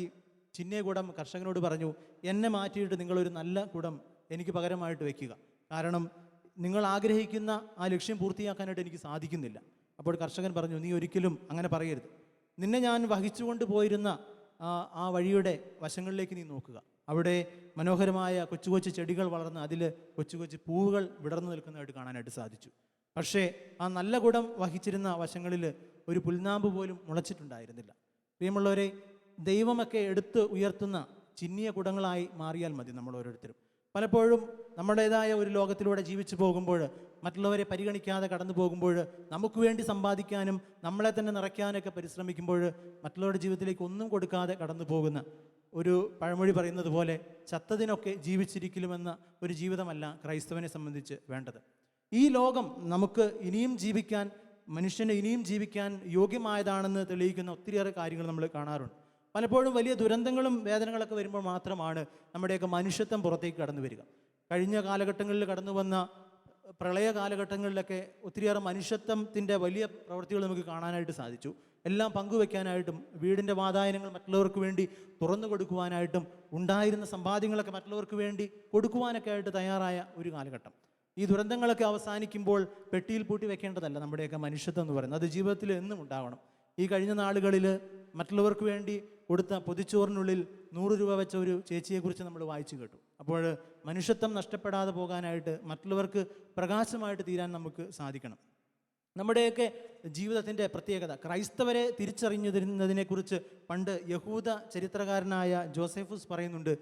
ചിന്നിയ കുടം കർഷകനോട് പറഞ്ഞു, എന്നെ മാറ്റിയിട്ട് നിങ്ങളൊരു നല്ല കുടം എനിക്ക് പകരമായിട്ട് വയ്ക്കുക, കാരണം നിങ്ങൾ ആഗ്രഹിക്കുന്ന ആ ലക്ഷ്യം പൂർത്തിയാക്കാനായിട്ട് എനിക്ക് സാധിക്കുന്നില്ല. അപ്പോൾ കർഷകൻ പറഞ്ഞു, നീ ഒരിക്കലും അങ്ങനെ പറയരുത്. നിന്നെ ഞാൻ വഹിച്ചുകൊണ്ട് പോയിരുന്ന ആ വഴിയുടെ വശങ്ങളിലേക്ക് നീ നോക്കുക. അവിടെ മനോഹരമായ കൊച്ചു കൊച്ചു ചെടികൾ വളർന്ന് അതിൽ കൊച്ചു കൊച്ചു പൂവുകൾ വിടർന്നു നിൽക്കുന്നതായിട്ട് കാണാനായിട്ട് സാധിച്ചു. പക്ഷേ ആ നല്ല കുടം വഹിച്ചിരുന്ന വശങ്ങളിൽ ഒരു പുൽനാമ്പ് പോലും മുളച്ചിട്ടുണ്ടായിരുന്നില്ല. പ്രിയമുള്ളവരെ, ദൈവമൊക്കെ എടുത്ത് ഉയർത്തുന്ന ചിന്നിയ കുടങ്ങളായി മാറിയാൽ മതി നമ്മൾ ഓരോരുത്തരും. പലപ്പോഴും നമ്മുടേതായ ഒരു ലോകത്തിലൂടെ ജീവിച്ചു പോകുമ്പോൾ, മറ്റുള്ളവരെ പരിഗണിക്കാതെ കടന്നു പോകുമ്പോൾ, നമുക്ക് വേണ്ടി സമ്പാദിക്കാനും നമ്മളെ തന്നെ നിറയ്ക്കാനൊക്കെ പരിശ്രമിക്കുമ്പോൾ മറ്റുള്ളവരുടെ ജീവിതത്തിലേക്ക് ഒന്നും കൊടുക്കാതെ കടന്നു പോകുന്ന ഒരു പഴമൊഴി പറയുന്നത് പോലെ ചത്തതിനൊക്കെ ജീവിച്ചിരിക്കലുമെന്ന ഒരു ജീവിതമല്ല ക്രൈസ്തവനെ സംബന്ധിച്ച് വേണ്ടത്. ഈ ലോകം നമുക്ക് ഇനിയും ജീവിക്കാൻ, മനുഷ്യന് ഇനിയും ജീവിക്കാൻ യോഗ്യമായതാണെന്ന് തെളിയിക്കുന്ന ഒത്തിരിയേറെ കാര്യങ്ങൾ നമ്മൾ കാണാറുണ്ട്. പലപ്പോഴും വലിയ ദുരന്തങ്ങളും വേദനകളൊക്കെ വരുമ്പോൾ മാത്രമാണ് നമ്മുടെയൊക്കെ മനുഷ്യത്വം പുറത്തേക്ക് കടന്നു വരിക. കഴിഞ്ഞ കാലഘട്ടങ്ങളിൽ കടന്നു വന്ന പ്രളയ കാലഘട്ടങ്ങളിലൊക്കെ ഒത്തിരിയേറെ മനുഷ്യത്വത്തിൻ്റെ വലിയ പ്രവൃത്തികൾ നമുക്ക് കാണാനായിട്ട് സാധിച്ചു. എല്ലാം പങ്കുവെക്കാനായിട്ടും വീടിൻ്റെ വാതായനങ്ങൾ മറ്റുള്ളവർക്ക് വേണ്ടി തുറന്നു കൊടുക്കുവാനായിട്ടും ഉണ്ടായിരുന്ന സമ്പാദ്യങ്ങളൊക്കെ മറ്റുള്ളവർക്ക് വേണ്ടി കൊടുക്കുവാനൊക്കെ ആയിട്ട് തയ്യാറായ ഒരു കാലഘട്ടം. ഈ ദുരന്തങ്ങളൊക്കെ അവസാനിക്കുമ്പോൾ പെട്ടിയിൽ പൂട്ടി വെക്കേണ്ടതല്ല നമ്മുടെയൊക്കെ മനുഷ്യത്വം എന്ന് പറയുന്നത്, അത് ജീവിതത്തിൽ എന്നും ഉണ്ടാവണം. ഈ കഴിഞ്ഞ നാളുകളിൽ മറ്റുള്ളവർക്ക് വേണ്ടി കൊടുത്ത പൊതിച്ചോറിനുള്ളിൽ 100 രൂപ വെച്ച ഒരു ചേച്ചിയെക്കുറിച്ച് നമ്മൾ വായിച്ചു കേട്ടു. അപ്പോൾ മനുഷ്യത്വം നഷ്ടപ്പെടാതെ പോകാനായിട്ട്, മറ്റുള്ളവർക്ക് പ്രകാശമായിട്ട് തീരാൻ നമുക്ക് സാധിക്കണം. നമ്മുടെയൊക്കെ ജീവിതത്തിൻ്റെ പ്രത്യേകത, ക്രൈസ്തവരെ തിരിച്ചറിഞ്ഞതിനെക്കുറിച്ച് പണ്ട് യഹൂദ ചരിത്രകാരനായ ജോസഫൂസ് പറയുന്നുണ്ട്.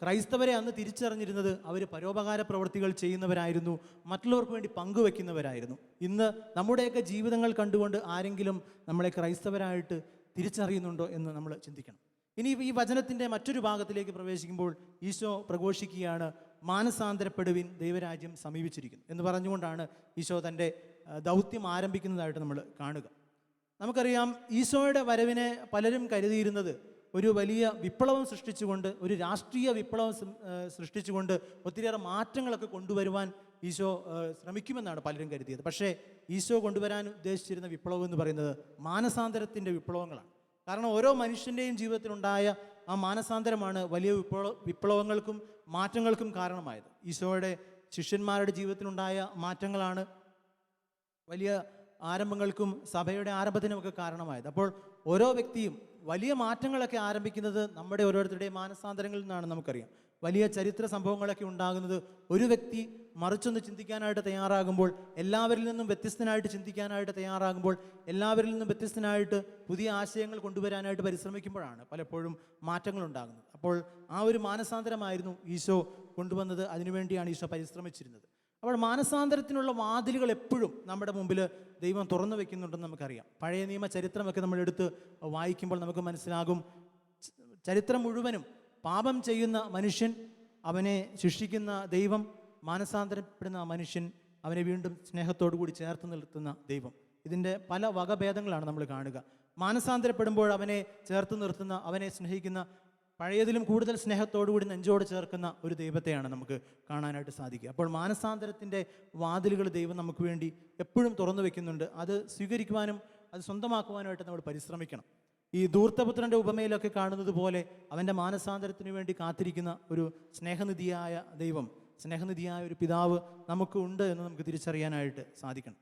ക്രൈസ്തവരെ അന്ന് തിരിച്ചറിഞ്ഞിരുന്നത് അവർ പരോപകാര പ്രവൃത്തികൾ ചെയ്യുന്നവരായിരുന്നു, മറ്റുള്ളവർക്ക് വേണ്ടി പങ്കുവെക്കുന്നവരായിരുന്നു. ഇന്ന് നമ്മുടെയൊക്കെ ജീവിതങ്ങൾ കണ്ടുകൊണ്ട് ആരെങ്കിലും നമ്മളെ ക്രൈസ്തവരായിട്ട് തിരിച്ചറിയുന്നുണ്ടോ എന്ന് നമ്മൾ ചിന്തിക്കണം. ഇനി ഈ വചനത്തിൻ്റെ മറ്റൊരു ഭാഗത്തിലേക്ക് പ്രവേശിക്കുമ്പോൾ ഈശോ പ്രഘോഷിക്കുകയാണ്, മാനസാന്തരപ്പെടുവിൻ, ദൈവരാജ്യം സമീപിച്ചിരിക്കുന്നു എന്ന് പറഞ്ഞുകൊണ്ടാണ് ഈശോ തൻ്റെ ദൗത്യം ആരംഭിക്കുന്നതായിട്ട് നമ്മൾ കാണുക. നമുക്കറിയാം, ഈശോയുടെ വരവിനെ പലരും കരുതിയിരുന്നത് ഒരു വലിയ വിപ്ലവം സൃഷ്ടിച്ചുകൊണ്ട്, ഒരു രാഷ്ട്രീയ വിപ്ലവം സൃഷ്ടിച്ചുകൊണ്ട് ഒത്തിരിയേറെ മാറ്റങ്ങളൊക്കെ കൊണ്ടുവരുവാൻ ഈശോ ശ്രമിക്കുമെന്നാണ് പലരും കരുതിയത്. പക്ഷേ ഈശോ കൊണ്ടുവരാൻ ഉദ്ദേശിച്ചിരുന്ന വിപ്ലവം എന്ന് പറയുന്നത് മാനസാന്തരത്തിൻ്റെ വിപ്ലവങ്ങളാണ്. കാരണം ഓരോ മനുഷ്യൻ്റെയും ജീവിതത്തിലുണ്ടായ ആ മാനസാന്തരമാണ് വലിയ വിപ്ലവങ്ങൾക്കും മാറ്റങ്ങൾക്കും കാരണമായത്. ഈശോയുടെ ശിഷ്യന്മാരുടെ ജീവിതത്തിലുണ്ടായ മാറ്റങ്ങളാണ് വലിയ ആരംഭങ്ങൾക്കും സഭയുടെ ആരംഭത്തിനുമൊക്കെ കാരണമായത്. അപ്പോൾ ഓരോ വ്യക്തിയും വലിയ മാറ്റങ്ങളൊക്കെ ആരംഭിക്കുന്നത് നമ്മുടെ ഓരോരുത്തരുടെയും മാനസാന്തരങ്ങളിൽ നിന്നാണ് നമുക്കറിയാം. വലിയ ചരിത്ര സംഭവങ്ങളൊക്കെ ഉണ്ടാകുന്നത് ഒരു വ്യക്തി മറിച്ചൊന്ന് ചിന്തിക്കാനായിട്ട് തയ്യാറാകുമ്പോൾ, എല്ലാവരിൽ നിന്നും വ്യത്യസ്തനായിട്ട് ചിന്തിക്കാനായിട്ട് തയ്യാറാകുമ്പോൾ, എല്ലാവരിൽ നിന്നും വ്യത്യസ്തനായിട്ട് പുതിയ ആശയങ്ങൾ കൊണ്ടുവരാനായിട്ട് പരിശ്രമിക്കുമ്പോഴാണ് പലപ്പോഴും മാറ്റങ്ങൾ ഉണ്ടാകുന്നത്. അപ്പോൾ ആ ഒരു മാനസാന്തരമായിരുന്നു ഈശോ കൊണ്ടുവന്നത്. അതിനുവേണ്ടിയാണ് ഈശോ പരിശ്രമിച്ചിരുന്നത്. അപ്പോൾ മാനസാന്തരത്തിനുള്ള വാതിലുകൾ എപ്പോഴും നമ്മുടെ മുമ്പിൽ ദൈവം തുറന്നു വെക്കുന്നുണ്ടെന്ന് നമുക്കറിയാം. പഴയ നിയമ ചരിത്രമൊക്കെ നമ്മൾ എടുത്ത് വായിക്കുമ്പോൾ നമുക്ക് മനസ്സിലാകും, ചരിത്രം മുഴുവനും പാപം ചെയ്യുന്ന മനുഷ്യൻ, അവനെ ശിക്ഷിക്കുന്ന ദൈവം, മാനസാന്തരപ്പെടുന്ന മനുഷ്യൻ, അവനെ വീണ്ടും സ്നേഹത്തോടു കൂടി ചേർത്ത് നിർത്തുന്ന ദൈവം. ഇതിൻ്റെ പല വകഭേദങ്ങളാണ് നമ്മൾ കാണുക. മാനസാന്തരപ്പെടുമ്പോൾ അവനെ ചേർത്ത് നിർത്തുന്ന, അവനെ സ്നേഹിക്കുന്ന, പഴയതിലും കൂടുതൽ സ്നേഹത്തോടു കൂടി നെഞ്ചോട് ചേർക്കുന്ന ഒരു ദൈവത്തെയാണ് നമുക്ക് കാണാനായിട്ട് സാധിക്കുക. അപ്പോൾ മാനസാന്തരത്തിൻ്റെ വാതിലുകൾ ദൈവം നമുക്ക് വേണ്ടി എപ്പോഴും തുറന്നു വെക്കുന്നുണ്ട്. അത് സ്വീകരിക്കുവാനും അത് സ്വന്തമാക്കുവാനുമായിട്ട് നമ്മൾ പരിശ്രമിക്കണം. ഈ ധൂർത്തപുത്രൻ്റെ ഉപമയിലൊക്കെ കാണുന്നത് പോലെ അവൻ്റെ മാനസാന്തരത്തിന് വേണ്ടി കാത്തിരിക്കുന്ന ഒരു സ്നേഹനിധിയായ ദൈവം, സ്നേഹനിധിയായ ഒരു പിതാവ് നമുക്ക് ഉണ്ട് എന്ന് നമുക്ക് തിരിച്ചറിയാനായിട്ട് സാധിക്കണം.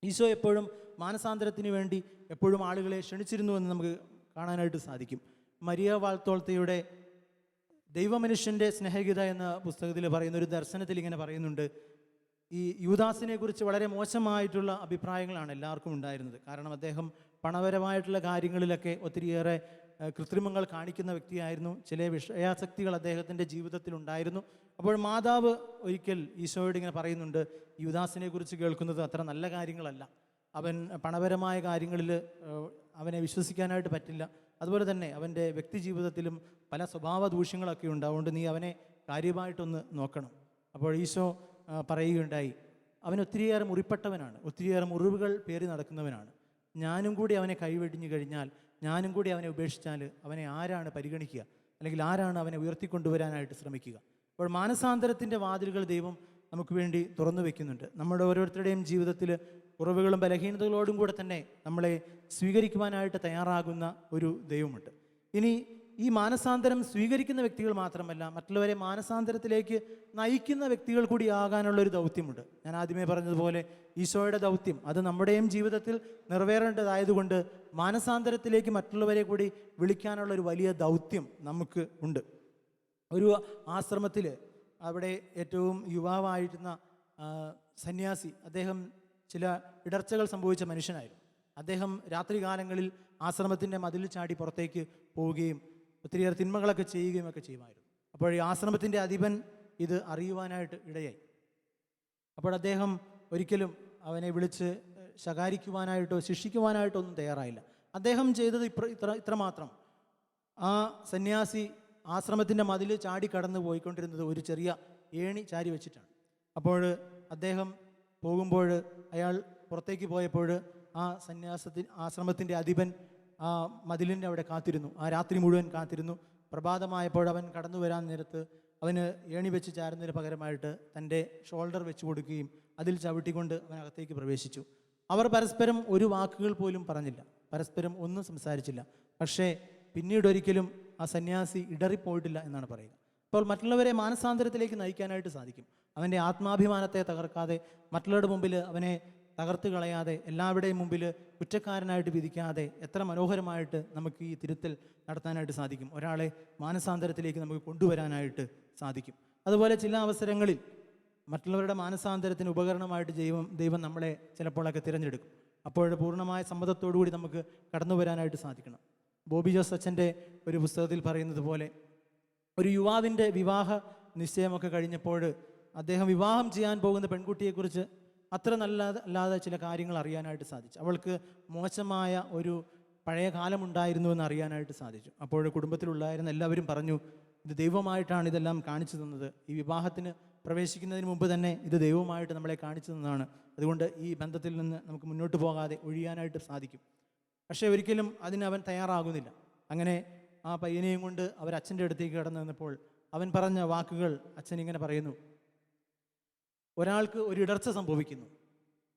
ഈശോ എപ്പോഴും മാനസാന്തരത്തിന് വേണ്ടി എപ്പോഴും ആളുകളെ ക്ഷണിച്ചിരുന്നു എന്ന് നമുക്ക് കാണാനായിട്ട് സാധിക്കും. മരിയ വാൾത്തോൾത്തയുടെ ദൈവമനുഷ്യൻ്റെ സ്നേഹഗീത എന്ന പുസ്തകത്തിൽ പറയുന്ന ഒരു ദർശനത്തിൽ ഇങ്ങനെ പറയുന്നുണ്ട്, ഈ യൂദാസിനെ കുറിച്ച് വളരെ മോശമായിട്ടുള്ള അഭിപ്രായങ്ങളാണ് എല്ലാവർക്കും ഉണ്ടായിരുന്നത്. കാരണം അദ്ദേഹം പണപരമായിട്ടുള്ള കാര്യങ്ങളിലൊക്കെ ഒത്തിരിയേറെ കൃത്രിമങ്ങൾ കാണിക്കുന്ന വ്യക്തിയായിരുന്നു. ചില വിഷയാസക്തികൾ അദ്ദേഹത്തിൻ്റെ ജീവിതത്തിലുണ്ടായിരുന്നു. അപ്പോൾ മാതാവ് ഒരിക്കൽ ഈശോയോട് ഇങ്ങനെ പറയുന്നുണ്ട്, യൂദാസിനെ കുറിച്ച് കേൾക്കുന്നത് അത്ര നല്ല കാര്യങ്ങളല്ല, അവൻ പണപരമായ കാര്യങ്ങളിൽ അവനെ വിശ്വസിക്കാനായിട്ട് പറ്റില്ല, അതുപോലെ തന്നെ അവൻ്റെ വ്യക്തി ജീവിതത്തിലും പല സ്വഭാവ ദൂഷ്യങ്ങളൊക്കെ ഉണ്ട്, അതുകൊണ്ട് നീ അവനെ കാര്യമായിട്ടൊന്ന് നോക്കണം. അപ്പോൾ ഈശോ പറയുകയുണ്ടായി, അവൻ ഒത്തിരിയേറെ മുറിപ്പെട്ടവനാണ്, ഒത്തിരിയേറെ മുറിവുകൾ പേറി നടക്കുന്നവനാണ്. ഞാനും കൂടി അവനെ കൈവെടിഞ്ഞു കഴിഞ്ഞാൽ, ഞാനും കൂടി അവനെ ഉപേക്ഷിച്ചാൽ അവനെ ആരാണ് പരിഗണിക്കുക, അല്ലെങ്കിൽ ആരാണ് അവനെ ഉയർത്തിക്കൊണ്ടുവരാനായിട്ട് ശ്രമിക്കുക? അപ്പോൾ മാനസാന്തരത്തിൻ്റെ വാതിലുകൾ ദൈവം നമുക്ക് വേണ്ടി തുറന്നു വെക്കുന്നുണ്ട്. നമ്മുടെ ഓരോരുത്തരുടെയും ജീവിതത്തിൽ കുറവുകളും ബലഹീനതകളോടും കൂടെ തന്നെ നമ്മളെ സ്വീകരിക്കുവാനായിട്ട് തയ്യാറാകുന്ന ഒരു ദൈവമുണ്ട്. ഇനി ഈ മാനസാന്തരം സ്വീകരിക്കുന്ന വ്യക്തികൾ മാത്രമല്ല, മറ്റുള്ളവരെ മാനസാന്തരത്തിലേക്ക് നയിക്കുന്ന വ്യക്തികൾ കൂടി ആകാനുള്ളൊരു ദൗത്യമുണ്ട്. ഞാൻ ആദ്യമേ പറഞ്ഞതുപോലെ ഈശോയുടെ ദൗത്യം അത് നമ്മുടെയും ജീവിതത്തിൽ നിറവേറേണ്ടതായതുകൊണ്ട് മാനസാന്തരത്തിലേക്ക് മറ്റുള്ളവരെ കൂടി വിളിക്കാനുള്ള ഒരു വലിയ ദൗത്യം നമുക്ക് ഉണ്ട്. ഒരു ആശ്രമത്തിൽ അവിടെ ഏറ്റവും യുവാവായിരുന്ന സന്യാസി, അദ്ദേഹം ചില ഇടർച്ചകൾ സംഭവിച്ച മനുഷ്യനായിരുന്നു. അദ്ദേഹം രാത്രികാലങ്ങളിൽ ആശ്രമത്തിൻ്റെ മതിൽ ചാടി പുറത്തേക്ക് പോവുകയും ഒത്തിരിയേറെ തിന്മകളൊക്കെ ചെയ്യുകയും ഒക്കെ ചെയ്യുമായിരുന്നു. അപ്പോൾ ഈ ആശ്രമത്തിൻ്റെ അധിപൻ ഇത് അറിയുവാനായിട്ട് ഇടയായി. അപ്പോൾ അദ്ദേഹം ഒരിക്കലും അവനെ വിളിച്ച് ശകാരിക്കുവാനായിട്ടോ ശിക്ഷിക്കുവാനായിട്ടോ ഒന്നും തയ്യാറായില്ല. അദ്ദേഹം ചെയ്തത് ഇത്രമാത്രം, ആ സന്യാസി ആശ്രമത്തിൻ്റെ മതിൽ ചാടി കടന്നു പോയിക്കൊണ്ടിരുന്നത് ഒരു ചെറിയ ഏണി ചാരി വെച്ചിട്ടാണ്. അപ്പോൾ അദ്ദേഹം പോകുമ്പോൾ, അയാൾ പുറത്തേക്ക് പോയപ്പോൾ ആ ആശ്രമത്തിൻ്റെ അധിപൻ ആ മതിലിൻ്റെ അവിടെ കാത്തിരുന്നു. ആ രാത്രി മുഴുവൻ കാത്തിരുന്നു. പ്രഭാതമായപ്പോൾ അവൻ കടന്നു വരാൻ നേരത്ത് അവന് ഏണി വെച്ച് ചാരുന്നതിന് പകരമായിട്ട് തൻ്റെ ഷോൾഡർ വെച്ച് കൊടുക്കുകയും അതിൽ ചവിട്ടിക്കൊണ്ട് അവനകത്തേക്ക് പ്രവേശിച്ചു. അവർ പരസ്പരം ഒരു വാക്കുകൾ പോലും പറഞ്ഞില്ല, പരസ്പരം ഒന്നും സംസാരിച്ചില്ല. പക്ഷേ പിന്നീടൊരിക്കലും ആ സന്യാസി ഇടറിപ്പോയിട്ടില്ല എന്നാണ് പറയുക. അപ്പോൾ മറ്റുള്ളവരെ മാനസാന്തരത്തിലേക്ക് നയിക്കാനായിട്ട് സാധിക്കും. അവൻ്റെ ആത്മാഭിമാനത്തെ തകർക്കാതെ, മറ്റുള്ളവരുടെ മുമ്പിൽ അവനെ തകർത്ത് കളയാതെ, എല്ലാവരുടെയും മുമ്പിൽ കുറ്റക്കാരനായിട്ട് വിധിക്കാതെ എത്ര മനോഹരമായിട്ട് നമുക്ക് ഈ തിരുത്തൽ നടത്താനായിട്ട് സാധിക്കും. ഒരാളെ മാനസാന്തരത്തിലേക്ക് നമുക്ക് കൊണ്ടുവരാനായിട്ട് സാധിക്കും. അതുപോലെ ചില അവസരങ്ങളിൽ മറ്റുള്ളവരുടെ മാനസാന്തരത്തിന് ഉപകരണമായിട്ട് ദൈവം നമ്മളെ ചിലപ്പോഴൊക്കെ തിരഞ്ഞെടുക്കും. അപ്പോൾ പൂർണ്ണമായ സമ്മതത്തോടു കൂടി നമുക്ക് കടന്നു വരാനായിട്ട് സാധിക്കണം. ബോബി ജോസ് അച്ഛൻ്റെ ഒരു പുസ്തകത്തിൽ പറയുന്നത് പോലെ, ഒരു യുവാവിൻ്റെ വിവാഹ നിശ്ചയമൊക്കെ കഴിഞ്ഞപ്പോൾ അദ്ദേഹം വിവാഹം ചെയ്യാൻ പോകുന്ന പെൺകുട്ടിയെക്കുറിച്ച് അത്ര അല്ലാതെ ചില കാര്യങ്ങൾ അറിയാനായിട്ട് സാധിച്ചു. അവൾക്ക് മോശമായ ഒരു പഴയ കാലമുണ്ടായിരുന്നു എന്ന് അറിയാനായിട്ട് സാധിച്ചു. അപ്പോൾ കുടുംബത്തിലുണ്ടായിരുന്ന എല്ലാവരും പറഞ്ഞു, ഇത് ദൈവമായിട്ടാണ് ഇതെല്ലാം കാണിച്ചു തന്നത്, ഈ വിവാഹത്തിന് പ്രവേശിക്കുന്നതിന് മുമ്പ് തന്നെ ഇത് ദൈവമായിട്ട് നമ്മളെ കാണിച്ചു തന്നതാണ്, അതുകൊണ്ട് ഈ ബന്ധത്തിൽ നിന്ന് നമുക്ക് മുന്നോട്ട് പോകാതെ ഒഴിയാനായിട്ട് സാധിക്കും. പക്ഷേ ഒരിക്കലും അതിന് അവൻ തയ്യാറാകുന്നില്ല. അങ്ങനെ ആ പയ്യനെയും കൊണ്ട് അവർ അച്ഛൻ്റെ അടുത്തേക്ക് കടന്നു നിന്നപ്പോൾ അവൻ പറഞ്ഞ വാക്കുകൾ അച്ഛൻ ഇങ്ങനെ പറയുന്നു: ഒരാൾക്ക് ഒരു ഇടർച്ച സംഭവിക്കുന്നു,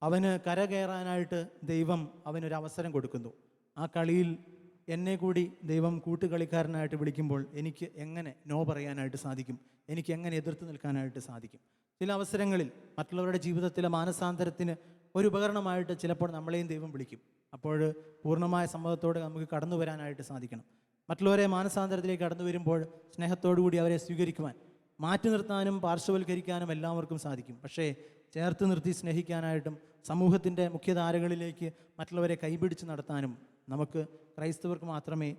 അവന് കരകയറാനായിട്ട് ദൈവം അവനൊരവസരം കൊടുക്കുന്നു. ആ കളിയിൽ എന്നെ കൂടി ദൈവം കൂട്ടുകളിക്കാരനായിട്ട് വിളിക്കുമ്പോൾ എനിക്ക് എങ്ങനെ നോ പറയാനായിട്ട് സാധിക്കും, എനിക്ക് എങ്ങനെ എതിർത്ത് നിൽക്കാനായിട്ട് സാധിക്കും? ചില അവസരങ്ങളിൽ മറ്റുള്ളവരുടെ ജീവിതത്തിലെ മാനസാന്തരത്തിന് ഒരു ഉപകരണമായിട്ട് ചിലപ്പോൾ നമ്മളെയും ദൈവം വിളിക്കും. അപ്പോൾ പൂർണ്ണമായ സമ്മതത്തോടെ നമുക്ക് കടന്നു വരാനായിട്ട് സാധിക്കണം. മറ്റുള്ളവരെ മാനസാന്തരത്തിലേക്ക് കടന്നു വരുമ്പോൾ സ്നേഹത്തോടുകൂടി അവരെ സ്വീകരിക്കുവാൻ, മാറ്റി നിർത്താനും പാർശ്വവൽക്കരിക്കാനും എല്ലാവർക്കും സാധിക്കും. പക്ഷേ ചേർത്ത് നിർത്തി സ്നേഹിക്കാനായിട്ടും സമൂഹത്തിൻ്റെ മുഖ്യധാരകളിലേക്ക് മറ്റുള്ളവരെ കൈപിടിച്ച് നടത്താനും നമുക്ക് ക്രൈസ്തവർക്ക് മാത്രമേ,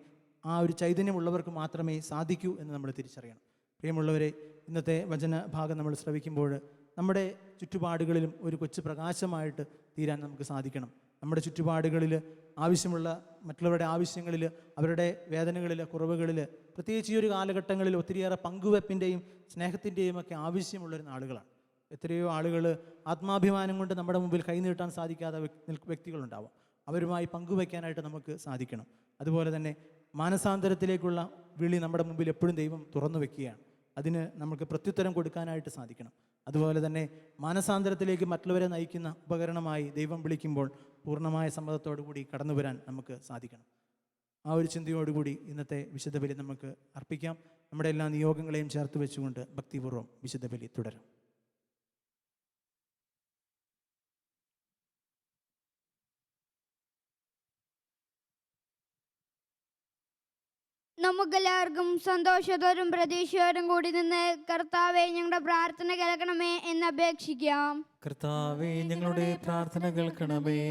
ആ ഒരു ചൈതന്യമുള്ളവർക്ക് മാത്രമേ സാധിക്കൂ എന്ന് നമ്മൾ തിരിച്ചറിയണം. പ്രിയമുള്ളവരെ, ഇന്നത്തെ വചനഭാഗം നമ്മൾ ശ്രവിക്കുമ്പോൾ നമ്മുടെ ചുറ്റുപാടുകളിലും ഒരു കൊച്ചു പ്രകാശമായിട്ട് തീരാൻ നമുക്ക് സാധിക്കണം. നമ്മുടെ ചുറ്റുപാടുകളിൽ ആവശ്യമുള്ള മറ്റുള്ളവരുടെ ആവശ്യങ്ങളിൽ, അവരുടെ വേദനകളിൽ, കുറവുകളിൽ, പ്രത്യേകിച്ച് ഈ ഒരു കാലഘട്ടങ്ങളിൽ ഒത്തിരിയേറെ പങ്കുവെപ്പിൻ്റെയും സ്നേഹത്തിൻ്റെയും ഒക്കെ ആവശ്യമുള്ളൊരു നാളുകളാണ്. എത്രയോ ആളുകൾ ആത്മാഭിമാനം കൊണ്ട് നമ്മുടെ മുമ്പിൽ കൈനീട്ടാൻ സാധിക്കാത്ത വ്യക്തികളുണ്ടാവും. അവരുമായി പങ്കുവയ്ക്കാനായിട്ട് നമുക്ക് സാധിക്കണം. അതുപോലെ തന്നെ മാനസാന്തരത്തിലേക്കുള്ള വിളി നമ്മുടെ മുമ്പിൽ എപ്പോഴും ദൈവം തുറന്നു വെക്കുകയാണ്. അതിന് നമുക്ക് പ്രത്യുത്തരം കൊടുക്കാനായിട്ട് സാധിക്കണം. അതുപോലെ തന്നെ മാനസാന്തരത്തിലേക്ക് മറ്റുള്ളവരെ നയിക്കുന്ന ഉപകരണമായി ദൈവം വിളിക്കുമ്പോൾ പൂർണ്ണമായ സമ്മതത്തോടു കൂടി കടന്നു വരാൻ നമുക്ക് സാധിക്കണം. ആ ഒരു ചിന്തയോടുകൂടി ഇന്നത്തെ വിശുദ്ധ ബലി നമുക്ക് അർപ്പിക്കാം. നമ്മുടെ എല്ലാ നിയോഗങ്ങളെയും ചേർത്ത് വെച്ചുകൊണ്ട് ഭക്തിപൂർവ്വം വിശുദ്ധ ബലി തുടരാം. നമുക്കെല്ലാവർക്കും സന്തോഷത്തോടും പ്രതീക്ഷയോടും കൂടി നിന്ന് കർത്താവെ ഞങ്ങളുടെ പ്രാർത്ഥന കേൾക്കണമേ എന്ന് അപേക്ഷിക്കാം. കർത്താവേ, ഞങ്ങളുടെ പ്രാർത്ഥന കേൾക്കണമേ.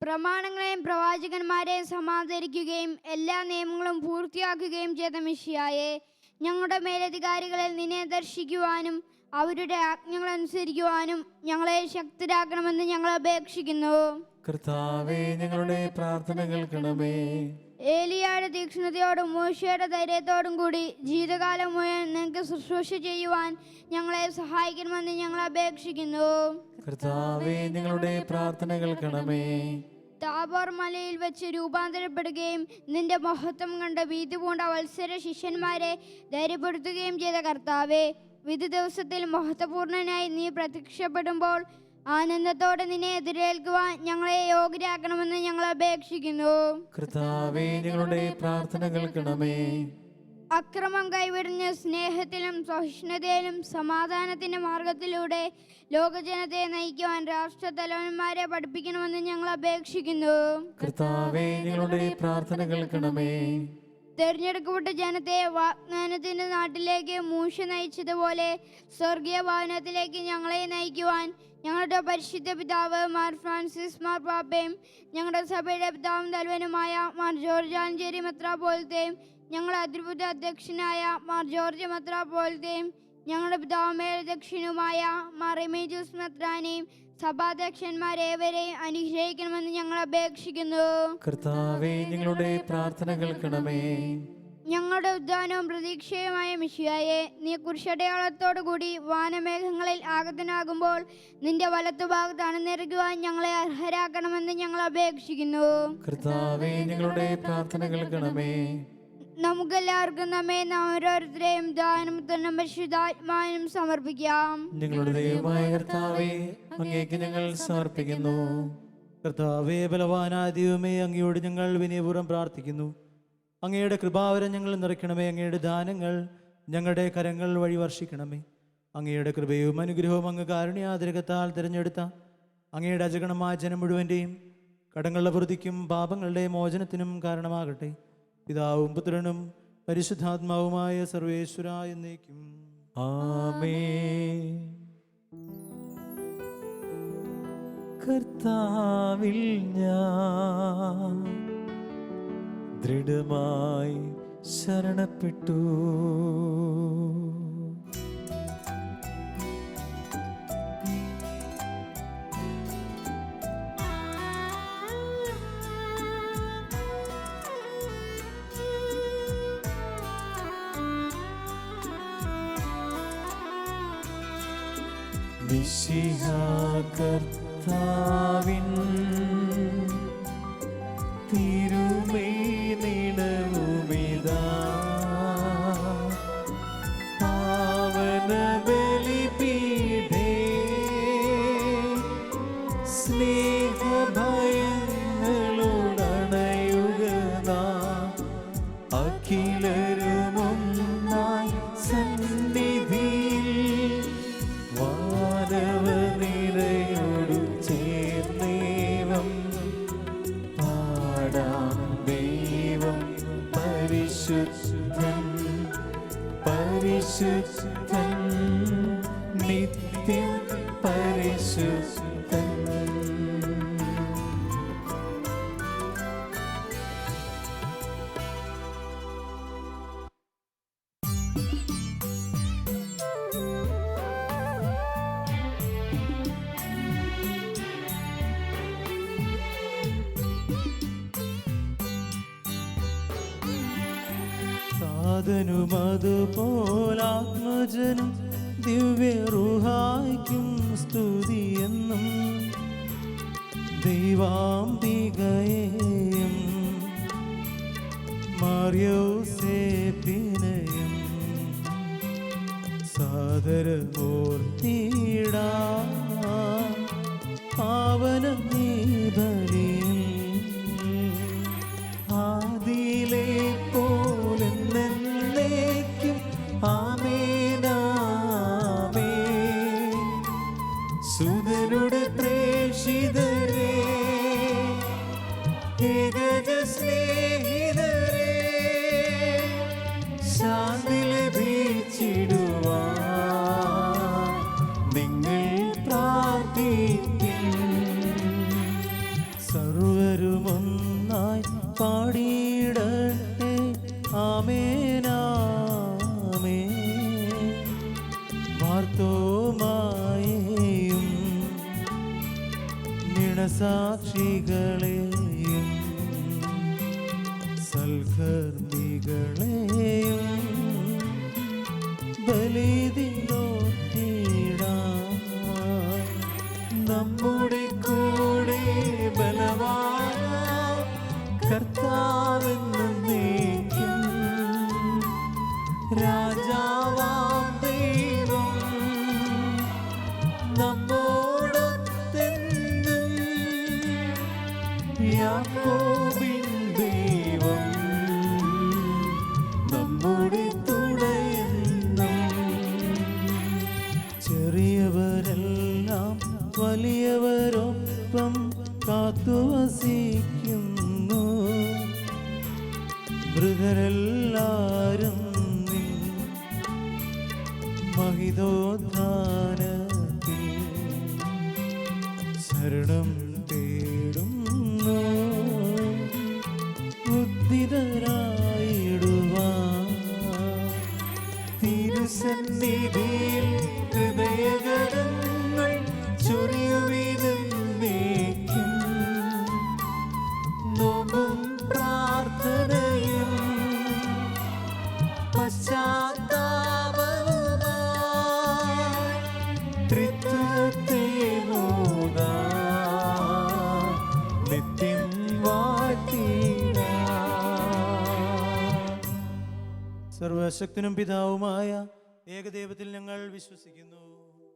പ്രമാണങ്ങളെയും പ്രവാചകന്മാരെയും സമാദരിക്കുകയും എല്ലാ നിയമങ്ങളും പൂർത്തിയാക്കുകയും ചെയ്ത മിശിഹായെ, ഞങ്ങളുടെ മേലധികാരികളിൽ നിന്നെ ദർശിക്കുവാനും അവരുടെ ആജ്ഞകൾ അനുസരിക്കുവാനും ഞങ്ങളെ ശക്തരാക്കണമെന്ന് ഞങ്ങൾ അപേക്ഷിക്കുന്നു. കർത്താവേ, ഞങ്ങളുടെ പ്രാർത്ഥന കേൾക്കണമേ. ഏലിയായുടെ തീക്ഷ്ണതയോടും മോശയുടെ ധൈര്യത്തോടും കൂടി ജീവിതകാലം മുഴുവൻ നിനക്ക് ശുശ്രൂഷ ചെയ്യുവാൻ ഞങ്ങളെ സഹായിക്കണമെന്ന് ഞങ്ങൾ അപേക്ഷിക്കുന്നു. കർത്താവേ, ഞങ്ങളുടെ പ്രാർത്ഥന കേൾക്കണമേ. താബോർ മലയിൽ വെച്ച് രൂപാന്തരപ്പെടുകയും നിന്റെ മഹത്വം കണ്ട് ഭീതി പൂണ്ട വത്സര ശിഷ്യന്മാരെ ധൈര്യപ്പെടുത്തുകയും ചെയ്ത കർത്താവേ, വിധി ദിവസത്തിൽ മഹത്വപൂർണനായി നീ പ്രത്യക്ഷപ്പെടുമ്പോൾ ആനന്ദത്തോടെ നിന്നെ എതിരേൽക്കുവാൻ ഞങ്ങളെ യോഗ്യരാക്കണമെന്ന് ഞങ്ങൾ അപേക്ഷിക്കുന്നു. കർത്താവേ, ഞങ്ങളുടെ പ്രാർത്ഥന കേൾക്കണമേ. അക്രമം കൈവിടിഞ്ഞ് സ്നേഹത്തിലും സഹിഷ്ണുതയിലും സമാധാനത്തിന്റെ മാർഗത്തിലൂടെ ലോകജനത്തെ നയിക്കുവാൻ രാഷ്ട്രതലവന്മാരെ പഠിപ്പിക്കണമെന്ന് ഞങ്ങൾ അപേക്ഷിക്കുന്നു. കർത്താവേ, ഞങ്ങളുടെ പ്രാർത്ഥന കേൾക്കണമേ. തെരഞ്ഞെടുക്കപ്പെട്ട ജനത്തെ വാഗ്ദാനത്തിന്റെ നാട്ടിലേക്ക് മൂശ നയിച്ചതുപോലെ സ്വർഗീയ ഭവനത്തിലേക്ക് ഞങ്ങളെ നയിക്കുവാൻ ഞങ്ങളുടെ പരിശുദ്ധ പിതാവ് മാർ ഫ്രാൻസിസ് മാർപ്പാപ്പയും ഞങ്ങളുടെ സഭയുടെ പിതാവും തലവനുമായ മാർ ജോർജ് ആഞ്ചേരി മെത്രാപ്പോലത്തെയും ഞങ്ങളുടെ അതിർഭുത അധ്യക്ഷനായ മാർ ജോർജ് മെത്രാപ്പോലത്തെയും ഞങ്ങളുടെ പിതാവ് മേലധ്യക്ഷനുമായ മാർ എമേജൂസ് മെത്രാനെയും സഭാധ്യക്ഷന്മാരേവരെയും അനുഗ്രഹിക്കണമെന്ന് ഞങ്ങൾ അപേക്ഷിക്കുന്നു. കർത്താവേ, ഞങ്ങളുടെ പ്രാർത്ഥന കേൾക്കണമേ. ഞങ്ങളുടെ ഉദ്ധാനവും പ്രതീക്ഷയുമായ മിശിഹായെ, നീ കുരിശടയാളത്തോടു കൂടി വാനമേഘങ്ങളിൽ ആഗതനാകുമ്പോൾ നിന്റെ വലത്തുഭാഗത്ത് അണിനിരക്കുവാൻ ഞങ്ങളെ അർഹരാക്കണമെന്ന് ഞങ്ങൾ അപേക്ഷിക്കുന്നു. കർത്താവേ, ഞങ്ങളുടെ പ്രാർത്ഥന കേൾക്കണമേ. നമുക്കെല്ലാവർക്കും നമ്മെ ഓരോരുത്തരെയും ദാനമുത്തനും പരിശുദ്ധാത്മാവിനും സമർപ്പിക്കാം. ഞങ്ങളുടെ ദൈവമായ കർത്താവേ, അങ്ങേക്ക് ഞങ്ങൾ സമർപ്പിക്കുന്നു. കർത്താവേ, ബലവാനായ ദൈവമേ, അങ്ങയോട് ഞങ്ങൾ വിനയപൂർവ്വം പ്രാർത്ഥിക്കുന്നു. അങ്ങയുടെ കൃപാവരം ഞങ്ങൾ നിറയ്ക്കണമേ. അങ്ങയുടെ ദാനങ്ങൾ ഞങ്ങളുടെ കരങ്ങൾ വഴി വർഷിക്കണമേ. അങ്ങയുടെ കൃപയും അനുഗ്രഹവും അങ്ങ് കാരുണ്യാതിരകത്താൽ തിരഞ്ഞെടുത്ത അങ്ങയുടെ അജഗണമായ ജനം മുഴുവൻ്റെയും കടങ്ങളുടെ വൃദ്ധിക്കും പാപങ്ങളുടെ മോചനത്തിനും കാരണമാകട്ടെ. പിതാവും പുത്രനും പരിശുദ്ധാത്മാവുമായ സർവേശ്വര എന്നേക്കും ആമേൻ. കർത്താവിൽ ഞാൻ ദൃഢമായി ശരണപ്പെട്ടു. മിശിഹാ കർത്താവിൻ തിരുമേനിടവുമിതാ പാവന ബലിപീഠേ സ്നേഹഭയങ്ങളോടണയുക നാം അഖിലരുമൊന്നായി സന്നിധിയിൽ വാനവനിരയോടു ചേർന്നേവം പരിശുദ്ധൻ നിത്യം പരിശുദ്ധൻ. സാധനും അതുപോലാത്മജനും ദിവ്യറുഹായ്ക്കും സ്തുതിയെന്നും ദൈവാംബികയെയും മാർയോസേപ്പിനെയും സാദരമൂർത്തിയിടാ പാവനം നീ ബലിയിൽ ആദിയിലെ പോലെന്നേക്കും ആമേനാമേ. സുതരുടെ പ്രേഷിതരേ ഏകജ സ്നേഹിതരേ ശാന്തി ലഭിച്ചിടുവാൻ നിങ്ങൾ പ്രാർത്ഥിക്കും. സർവരുമൊന്നായി പാടിയിടട്ടെ ആമേനാമേ. മാർത്തോമായെയും നിണസാക്ഷികളെയും സൽക്കർമ്മികളെയും ബലിതിലോട്ടിടാൻ നമ്മുടെ കൂടെ ബലവാന കർത്താവെന്നേക്കും രാജാവാം ദൈവം നമ്മോടൊത്തെന്നും യാക്കോബിൻ ദൈവം നമ്മുടെ തുണയെന്നും. ചെറിയവരെല്ലാം വലിയവരൊപ്പം കാത്തുവസിക്കുന്നു. മൃഗരെല്ലാരും നിൻ മഹിതോദ്ധാനത്തിൽ ശരണം തേടുന്നു. ഉദ്ധിതരായിടുവാൻ തിരുസന്നിധിയിൽ ഹൃദയഗതങ്ങൾ ചൊരിയുവിതെന്നേക്കും. നോമ്പും പ്രാർത്ഥനയും പശ്ചാത്താപവുമായി ത്രിത്വത്തെ മോദാൻ നിത്യം വാഴ്ത്തിടാം. സർവശക്തനും പിതാവുമായ ഏകദൈവത്തിൽ ഞങ്ങൾ വിശ്വസിക്കുന്നു.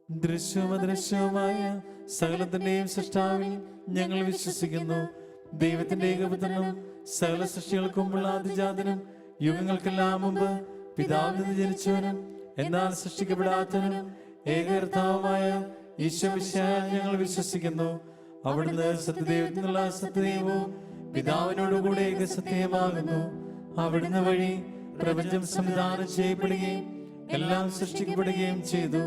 ദൃശ്യവും അദൃശ്യവുമായ സകലത്തിന്റെയും സൃഷ്ടാവിൽ ഞങ്ങൾ വിശ്വസിക്കുന്നു. ദൈവത്തിന്റെ ഏകപുത്രനും സകല സൃഷ്ടികൾക്കുമുള്ള ആദിജാതനും യുഗങ്ങൾക്കെല്ലാം മുമ്പ് പിതാവിൽ നിന്ന് ജനിച്ചവനും എന്നാൽ സൃഷ്ടിക്കപ്പെടാത്തവനും ഏകകർത്താവുമായ ഈശോമിശിഹായിൽ ഞങ്ങൾ വിശ്വസിക്കുന്നു. അവിടുന്ന് സത്യദൈവത്തിനുള്ള സത്യദൈവവും പിതാവിനോടുകൂടെ ഏകസത്യമാകുന്നു. അവിടുന്ന് വഴി പ്രപഞ്ചം സംവിധാനം ചെയ്യപ്പെടുകയും എല്ലാം സൃഷ്ടിക്കപ്പെടുകയും ചെയ്തു.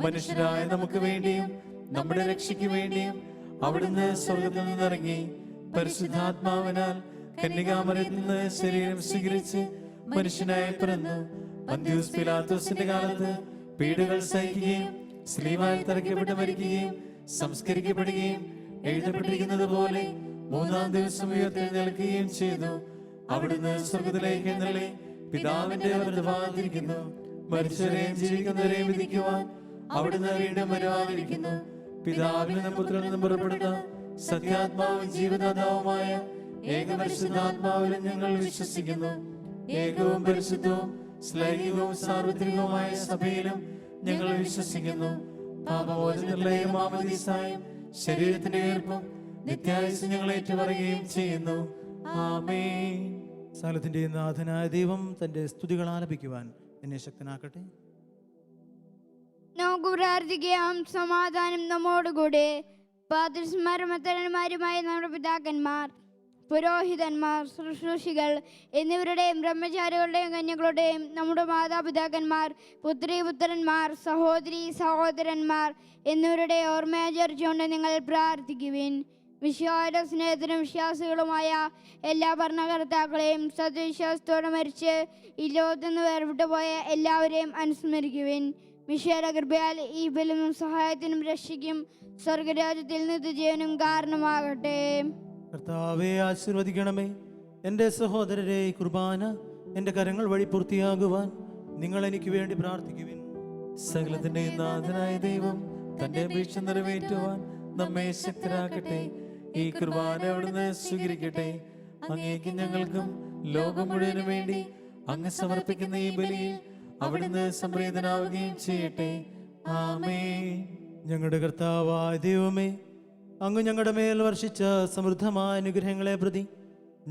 മനുഷ്യരായ നമുക്ക് വേണ്ടിയും നമ്മുടെ രക്ഷയ്ക്ക് വേണ്ടിയും അവിടുന്ന് സ്വർഗത്തിൽ നിന്നിറങ്ങി പരിശുദ്ധാത്മാവിനാൽ കന്യകാമറിയത്തിൽ നിന്ന് ശരീരം സ്വീകരിച്ച് മനുഷ്യനായി പിറന്നു. പന്തിയൂസ് പിലാത്തോസിന്റെ കാലത്ത് പീഡകൾ സഹിക്കുകയും സ്ലീവായിൽ തറയ്ക്കപ്പെട്ട് മരിക്കുകയും സംസ്കരിക്കപ്പെടുകയും എഴുതപ്പെട്ടിരിക്കുന്നത് പോലെ മൂന്നാം ദിവസം ഉയർത്തെഴുന്നേൽക്കുകയും ചെയ്തു. അവിടുന്ന് സ്വർഗത്തിലേക്ക് എഴുന്നള്ളി പിതാവിന്റെ വലതുഭാഗത്തിരിക്കുന്നു. മരിച്ചവരെയും ജീവിക്കുന്നവരെയും വിധിക്കുവാൻ അവിടുന്ന് വീണ്ടും വരുവാനിരിക്കുന്നു. പിതാവിൽ നിന്നും പുത്രനിൽ നിന്നും പുറപ്പെടുന്ന സത്യാത്മാവും ജീവദാതാവുമായ ഏകപരിശുദ്ധാത്മാവിലും ഞങ്ങൾ വിശ്വസിക്കുന്നു. ഏകവും പരിശുദ്ധവും ശ്ലൈഹികവും സാർവത്രികവുമായ സഭയിലും ഞങ്ങൾ വിശ്വസിക്കുന്നു. പാപമോചനത്തിലെയും മാമോദീസായും ശരീരത്തിന്റെ ഉയർപ്പും നിത്യായുസ്സും ഞങ്ങൾ ഏറ്റുപറയുകയും ചെയ്യുന്നു. ആമേൻ. സകലത്തിൻ്റെ നാഥനായ ദൈവം തൻ്റെ സ്തുതികൾ ആലപിക്കുവാൻ എന്നെ ശക്തനാക്കട്ടെ. നമുക്ക് പ്രാർത്ഥിക്കാം. സമാധാനം നമ്മോടുകൂടെ. പാതിസ്മരമത്തരന്മാരുമായ നമ്മുടെ പിതാക്കന്മാർ പുരോഹിതന്മാർ, ശുശ്രൂഷികൾ എന്നിവരുടെയും ബ്രഹ്മചാരികളുടെയും കന്യകളുടെയും നമ്മുടെ മാതാപിതാക്കന്മാർ, പുത്രീപുത്രന്മാർ, സഹോദരി സഹോദരന്മാർ എന്നിവരുടെ ഓർമ്മയാചരിച്ചുകൊണ്ട് നിങ്ങൾ പ്രാർത്ഥിക്കുവിൻ. വിശ്വാസ സ്നേഹത്തിനും വിശ്വാസികളുമായ എല്ലാ ഭരണകർത്താക്കളെയും സത്യവിശ്വാസത്തോടെ മരിച്ച് ഈ ലോകത്തു നിന്ന് വേർപെട്ടു പോയ എല്ലാവരെയും അനുസ്മരിക്കുവിൻ. മിശിഹായുടെ കൃപയാൽ ഈ ബലിയും സഹായത്തിനും രക്ഷയ്ക്കും സ്വർഗരാജ്യത്തിൽ നിത്യജീവനും കാരണമാകട്ടെ. കർത്താവെ ആശീർവദിക്കണമേ. എൻ്റെ സഹോദരരെ, ഈ കുർബാന എൻ്റെ കരങ്ങൾ വഴി പൂർത്തിയാകുവാൻ നിങ്ങൾ എനിക്ക് വേണ്ടി പ്രാർത്ഥിക്കുവിൻ. സകലത്തിന്റെ നാഥനായ ദൈവം തന്റെ അപേക്ഷ നിറവേറ്റുവാൻ നമ്മെ ശക്തരാക്കട്ടെ. ഈ കുർബാന അവിടുന്ന് സ്വീകരിക്കട്ടെ. അങ്ങേക്ക് ഞങ്ങൾക്കും ലോകം മുഴുവനും വേണ്ടി അങ്ങ് സമർപ്പിക്കുന്ന ഈ ബലിയിൽ അവിടുന്ന് സംപ്രീതനാവുകയും ചെയ്യട്ടെ. ആമേൻ. ഞങ്ങളുടെ കർത്താവായ ദൈവമേ, അങ്ങ് ഞങ്ങളുടെ മേൽ വർഷിച്ച സമൃദ്ധമായ അനുഗ്രഹങ്ങളെ പ്രതി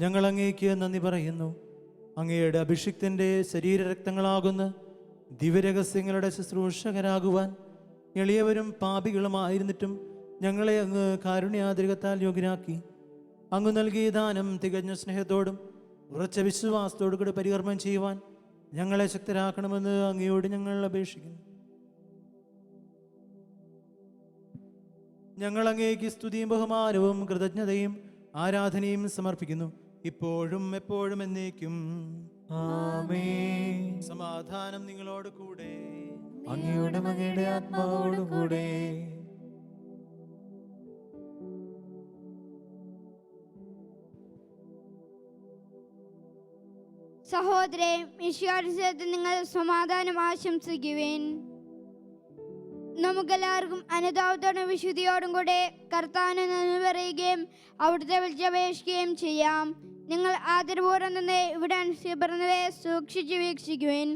ഞങ്ങൾ അങ്ങേക്ക് നന്ദി പറയുന്നു. അങ്ങയുടെ അഭിഷിക്തൻ്റെ ശരീരരക്തങ്ങളാകുന്ന ദിവ്യരഹസ്യങ്ങളുടെ ശുശ്രൂഷകരാകുവാൻ എളിയവരും പാപികളുമായിരുന്നിട്ടും ഞങ്ങളെ അങ്ങ് കാരുണ്യാതിരികത്താൽ യോഗ്യരാക്കി. അങ്ങ് നൽകിയ ദാനം തികഞ്ഞ സ്നേഹത്തോടും ഉറച്ച വിശ്വാസത്തോടു കൂടി പരികർമ്മം ചെയ്യുവാൻ ഞങ്ങളെ ശക്തരാക്കണമെന്ന് അങ്ങയോട് ഞങ്ങൾ അപേക്ഷിക്കുന്നു. ഞങ്ങൾ അങ്ങേക്ക് സ്തുതിയും ബഹുമാനവും കൃതജ്ഞതയും ആരാധനയും സമർപ്പിക്കുന്നു, ഇപ്പോഴും എപ്പോഴും എന്നേക്കും. ആമേൻ. സമാധാനം നിങ്ങളോട് കൂടെ. അങ്ങയുടെ മകയുടെ ആത്മാവോടും കൂടെ. സഹോദരേ, മിശിഹായുടെ നിങ്ങൾ സമാധാനം ആശംസിക്കുവിൻ. നമുക്കെല്ലാവർക്കും അനുതാപത്തോടും വിശുദ്ധിയോടും കൂടെ കർത്താവിന് നന്ദി പറയുകയും അവിടുത്തെ വിളിച്ചപേക്ഷിക്കുകയും ചെയ്യാം. നിങ്ങൾ ആദരപൂർവ്വം തന്നെ ഇവിടെ അനുസരിക്കുന്നവയെ സൂക്ഷിച്ചു വീക്ഷിക്കുവിൻ.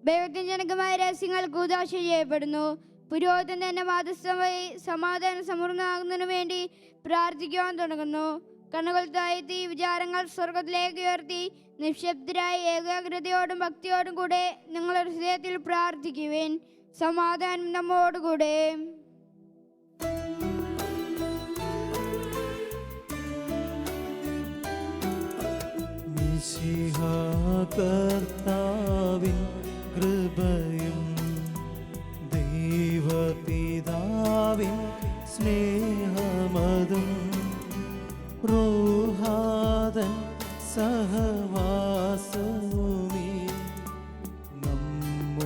ദൈവത്തിന് ജനകമായ രഹസ്യങ്ങൾ കൂദാശ ചെയ്യപ്പെടുന്നു. പുരോഹിതൻ തന്നെ മാധ്യസ്ഥം വഴി സമാധാനം സമൃദ്ധമാകുന്നതിനു വേണ്ടി പ്രാർത്ഥിക്കുവാൻ തുടങ്ങുന്നു. കണ്ണുകൾ താഴ്ത്തി വിചാരങ്ങൾ സ്വർഗത്തിലേക്ക് ഉയർത്തി നിശബ്ദരായ ഏകാഗ്രതയോടും ഭക്തിയോടും കൂടെ നിങ്ങളുടെ ഹൃദയത്തിൽ പ്രാർത്ഥിക്കുവിൻ. സമാധാനം നമ്മോടുകൂടെ. മിശിഹാ കർത്താവിൻ കൃപയും ദൈവപിതാവിൻ സ്നേഹമതും റൂഹാദൻ സഹവാസവുമീ നമ്മോടൊത്തുണ്ടാകട്ടെ.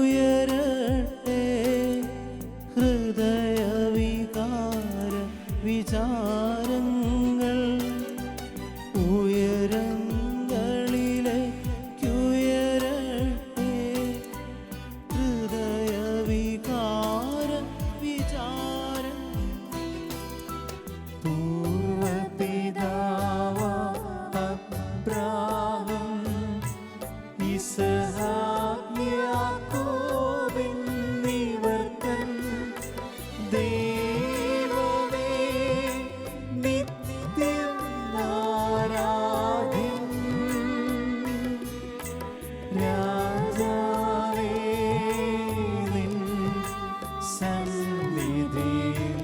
ഉയരങ്ങളിലേക്കുയരട്ടെ ഹൃദയവികാര വിചാരങ്ങൾ. ഉയരങ്ങളിലേക്കുയരട്ടെ ഹൃദയവികാര വിചാരങ്ങൾ. പൂർവപിതാവാം അബ്രാഹാം ഇസ്ഹാക്ക് യാക്കോബ് എന്നിവർക്കൻ ദൈവമേ നിത്യം ആരാധ്യൻ. രാജാവേ നിൻ സന്നിധിയിൽ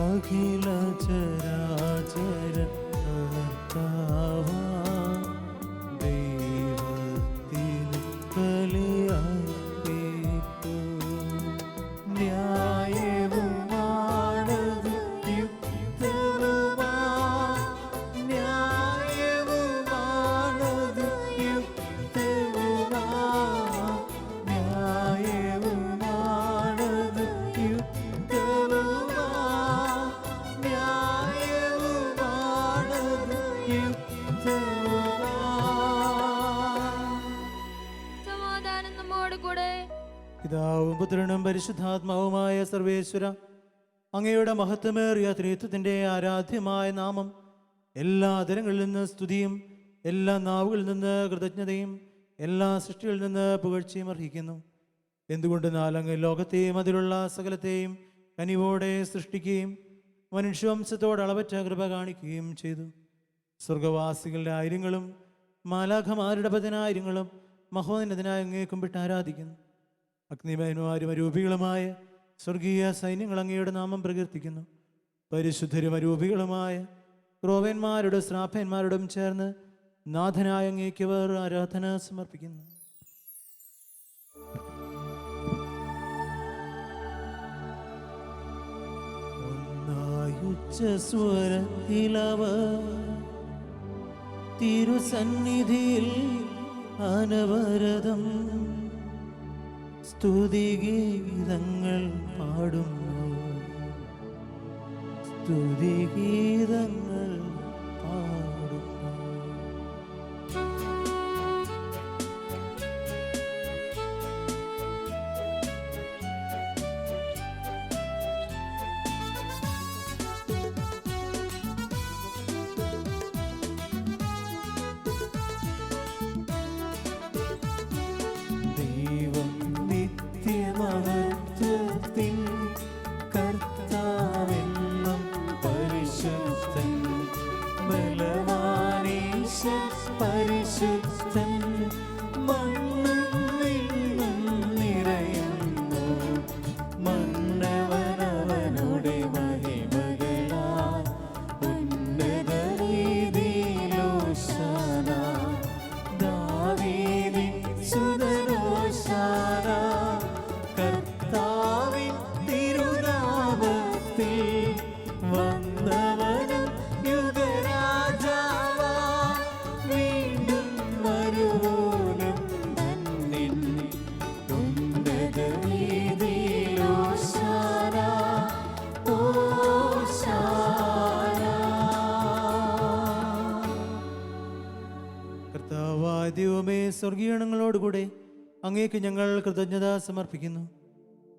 അഖില ചരാചര കർത്താവാ ദൈവത്തിന് ബലിയർപ്പിക്കൂ. ന്യായവുമാണത് യുക്തവുമാ. ന്യായവുമാണത് യുക്തവുമാ. ന്യായവുമാണത് യുക്തവുമാ. ന്യായവുമാണത് യുക്തവുമാ. സമാധാനം നമ്മോട് കൂടെ. പിതാവും പുത്രനും പരിശുദ്ധാത്മാവുമായ സർവേശ്വര, അങ്ങയുടെ മഹത്വമേറിയ ത്രിത്വത്തിൻ്റെ ആരാധ്യമായ നാമം എല്ലാ തരങ്ങളിൽ നിന്ന് സ്തുതിയും എല്ലാ നാവുകളിൽ നിന്ന് കൃതജ്ഞതയും എല്ലാ സൃഷ്ടികളിൽ നിന്ന് പുകഴ്ചയും അർഹിക്കുന്നു. എന്തുകൊണ്ടെന്നാൽ അങ്ങ് ലോകത്തെയും അതിലുള്ള സകലത്തെയും കനിവോടെ സൃഷ്ടിക്കുകയും മനുഷ്യവംശത്തോട് അളവറ്റ കൃപ കാണിക്കുകയും ചെയ്തു. സ്വർഗവാസികളുടെ ആയിരങ്ങളും മാലാഖമാരുടെ പതിനായിരങ്ങളും മഹോന്നതനായ അങ്ങയെ കുമ്പിട്ട് ആരാധിക്കുന്നു. അഗ്നിമയന്മാരും അരൂപികളുമായ സ്വർഗീയ സൈന്യങ്ങൾ അങ്ങയുടെ നാമം പ്രകീർത്തിക്കുന്നു. പരിശുദ്ധരും അരൂപികളുമായ ക്രോവന്മാരുടെ ശ്രാപ്പന്മാരോടും ചേർന്ന് നാഥനായ അങ്ങേക്ക് അവർ ആരാധന സമർപ്പിക്കുന്നു. സ്വരത്തിലവർ തിരുസന്നിധിയിൽ അനവരതം സ്തുതിഗീതങ്ങൾ പാടുന്നു. സ്തുതിഗീതങ്ങൾ പാടുന്നു. ദൈവം നിത്യമഹത്വത്തിൻ കർത്താവെന്നും പരിശുദ്ധൻ, ബലവാനീശൻ പരിശുദ്ധൻ, മണ്ണും വിണ്ണും നിറയുന്നു. മന്നവനവനുടെ മഹിമകളാൽ ഉന്നത രീതിയിലോശാന. ദാവീദിൻ സുതനോശാന. കർത്താവിൻ തിരുനാമത്തിൽ വന്നവനും യുഗരാജാവാ, വീണ്ടും വരുവോനും ധന്യൻ. ഉന്നത രീതിയിലോശാന, ഓശാന. കർത്താവായ ദൈവമേ, സ്വർഗീയഗണങ്ങളോടുകൂടെ അങ്ങേക്ക് ഞങ്ങൾ കൃതജ്ഞത സമർപ്പിക്കുന്നു.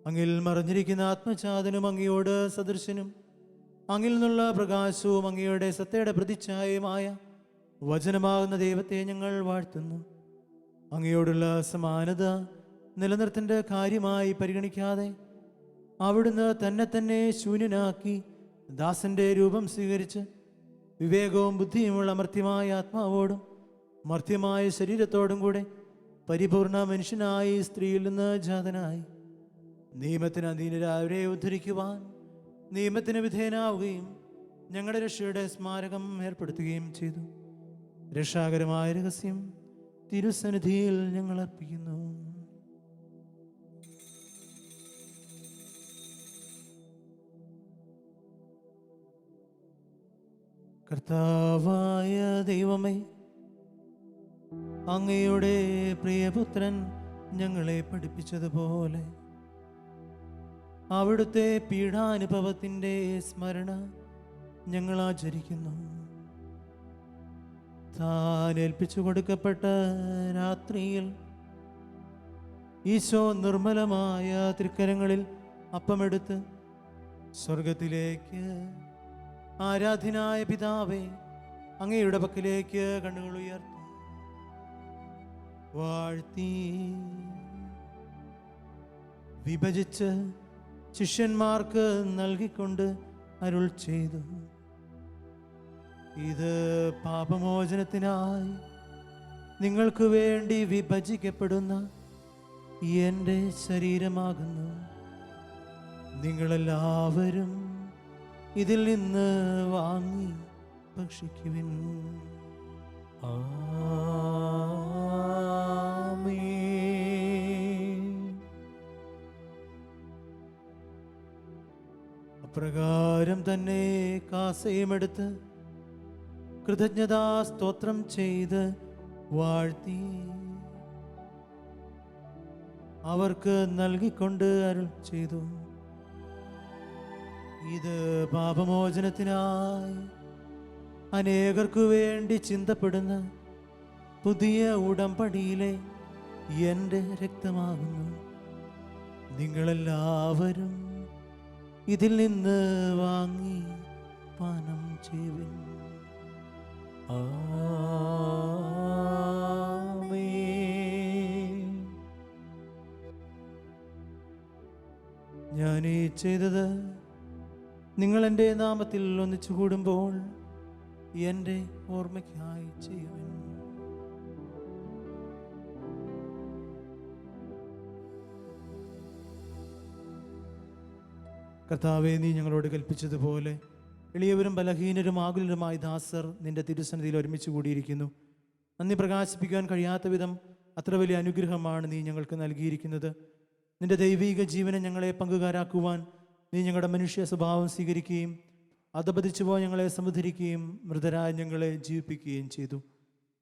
അങ്ങിൽ മറഞ്ഞിരിക്കുന്ന ആത്മചാതനും അങ്ങയോട് സദൃശനും അങ്ങിൽ നിന്നുള്ള പ്രകാശവും അങ്ങയുടെ സത്തയുടെ പ്രതിച്ഛായയുമായ വചനമാകുന്ന ദൈവത്തെ ഞങ്ങൾ വാഴ്ത്തുന്നു. അങ്ങയോടുള്ള സമാനത നിലനിർത്തേണ്ട കാര്യമായി പരിഗണിക്കാതെ അവിടുന്ന് തന്നെ ശൂന്യനാക്കി ദാസന്റെ രൂപം സ്വീകരിച്ച് വിവേകവും ബുദ്ധിയുമുള്ള മർത്യമായ ആത്മാവോടും മർത്യമായ ശരീരത്തോടും കൂടെ പരിപൂർണ മനുഷ്യനായി സ്ത്രീയിൽ നിന്ന് ജാതനായി നിയമത്തിന് അധീനരായവരെ ഉദ്ധരിക്കുവാൻ നിയമത്തിന് വിധേയനാവുകയും ഞങ്ങളുടെ രക്ഷയുടെ സ്മാരകം ഏർപ്പെടുത്തുകയും ചെയ്തു. രക്ഷാകരമായ രഹസ്യം തിരുസന്നിധിയിൽ ഞങ്ങൾ അർപ്പിക്കുന്നു. കർത്താവായ ദൈവമേ, അങ്ങയുടെ പ്രിയപുത്രൻ ഞങ്ങളെ പഠിപ്പിച്ചതുപോലെ അവിടുത്തെ പീഡാനുഭവത്തിൻ്റെ സ്മരണ ഞങ്ങൾ ആചരിക്കുന്നു. താൻ ഏൽപ്പിച്ചു കൊടുക്കപ്പെട്ട രാത്രിയിൽ ഈശോ നിർമ്മലമായ തൃക്കരങ്ങളിൽ അപ്പമെടുത്ത് സ്വർഗത്തിലേക്ക് ആരാധ്യനായ പിതാവേ, അങ്ങയുടെ പക്കലേക്ക് കണ്ണുകൾ ഉയർത്തി വാഴ്ത്തി വിഭജിച്ച് ശിഷ്യന്മാർക്ക് നൽകിക്കൊണ്ട് അരുൾ ചെയ്തു, ഇത് പാപമോചനത്തിനായി നിങ്ങൾക്ക് വേണ്ടി വിഭജിക്കപ്പെടുന്ന എൻ്റെ ശരീരമാകുന്നു. നിങ്ങളെല്ലാവരും ഇതിൽ നിന്ന് വാങ്ങി ഭക്ഷിക്കുവിൻ. അപ്രകാരം തന്നെ കാസയുമെടുത്ത് കൃതജ്ഞതാ സ്തോത്രം ചെയ്ത് വാഴ്ത്തി അവർക്ക് നൽകിക്കൊണ്ട് അരുൾ ചെയ്തു, ഇത് പാപമോചനത്തിനായി അനേകർക്കു വേണ്ടി ചിന്തപ്പെടുന്ന പുതിയ ഉടമ്പടിയിലെ എൻ്റെ രക്തമാകുന്നു. നിങ്ങളെല്ലാവരും ഇതിൽ നിന്ന് വാങ്ങി പാനം ചെയ്യുവിൻ. ആമേൻ. ഞാൻ ഈ ചെയ്തത് നിങ്ങൾ എൻ്റെ നാമത്തിൽ ഒന്നിച്ചു കൂടുമ്പോൾ എൻ്റെ ഓർമ്മയ്ക്കായി ചെയ്യുവൻ. കർത്താവേ, നീ ഞങ്ങളോട് കൽപ്പിച്ചതുപോലെ എളിയവരും ബലഹീനരും ആകുലരുമായി ദാസർ നിന്റെ തിരുസന്നിധിയിൽ ഒരുമിച്ച് കൂടിയിരിക്കുന്നു. നന്ദി പ്രകാശിപ്പിക്കാൻ കഴിയാത്ത വിധം അത്ര വലിയ അനുഗ്രഹമാണ് നീ ഞങ്ങൾക്ക് നൽകിയിരിക്കുന്നത്. നിന്റെ ദൈവിക ജീവനെ ഞങ്ങളെ പങ്കുകാരാക്കുവാൻ നീ ഞങ്ങളുടെ മനുഷ്യ സ്വഭാവം സ്വീകരിക്കുകയും അധപതിച്ചുപോയ ഞങ്ങളെ സമുദ്ധരിക്കുകയും മൃതരായ ഞങ്ങളെ ജീവിപ്പിക്കുകയും ചെയ്തു.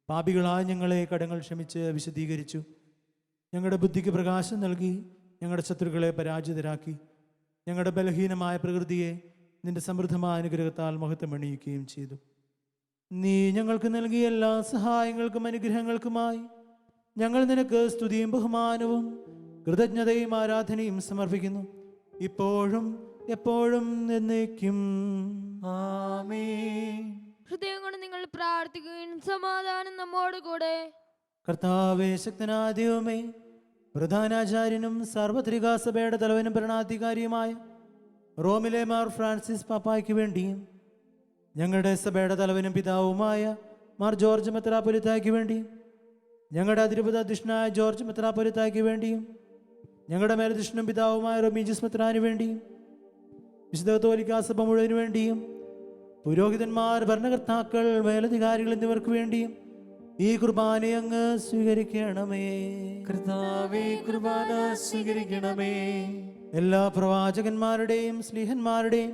പാപികളായ ഞങ്ങളെ കടങ്ങൾ ക്ഷമിച്ച് വിശദീകരിച്ചു. ഞങ്ങളുടെ ബുദ്ധിക്ക് പ്രകാശം നൽകി ഞങ്ങളുടെ ശത്രുക്കളെ പരാജിതരാക്കി. ഞങ്ങളുടെ ബലഹീനമായ പ്രകൃതിയെ നിന്റെ സമൃദ്ധമായ അനുഗ്രഹത്താൽ മഹത്വമണിയിക്കുകയും ചെയ്തു. നീ ഞങ്ങൾക്ക് നൽകിയ എല്ലാ സഹായങ്ങൾക്കും അനുഗ്രഹങ്ങൾക്കുമായി ഞങ്ങൾ നിനക്ക് സ്തുതിയും ബഹുമാനവും കൃതജ്ഞതയും ആരാധനയും സമർപ്പിക്കുന്നു, ഇപ്പോഴും എപ്പോഴും എന്നേക്കും. ആമേൻ. ഹൃദയം കൊണ്ട് നിങ്ങൾ പ്രാർത്ഥിക്കുകയും സമാധാനം നമ്മോട് കൂടെ. കർത്താവേ, ശക്തനായ ദൈവമേ, പ്രധാനാചാര്യനും സാർവത്രിക സഭയുടെ തലവനും ഭരണാധികാരിയുമായ റോമിലെ മാർ ഫ്രാൻസിസ് പാപ്പായ്ക്ക് വേണ്ടിയും ഞങ്ങളുടെ സഭയുടെ തലവനും പിതാവുമായ മാർ ജോർജ് മെത്രാപ്പൊലീത്തായ്ക്ക് വേണ്ടിയും ഞങ്ങളുടെ അതിരൂപത അധ്യക്ഷനായ ജോർജ് മെത്രാപ്പൊലീത്തായ്ക്ക് വേണ്ടിയും ഞങ്ങളുടെ മേലധ്യക്ഷനും പിതാവുമായ റൊമീജിസ് മെത്രാന് വേണ്ടിയും വിശുദ്ധ കത്തോലിക്കാ സഭ മുഴുവന് വേണ്ടിയും പുരോഹിതന്മാർ, ഭരണകർത്താക്കൾ, മേലധികാരികൾ എന്നിവർക്ക് വേണ്ടിയും ഈ കുർബാന അങ്ങ് സ്വീകരിക്കണമേ. കർത്താവേ, കുർബാന സ്വീകരിക്കണമേ. എല്ലാ പ്രവാചകന്മാരുടെയും സ്ലീഹന്മാരുടെയും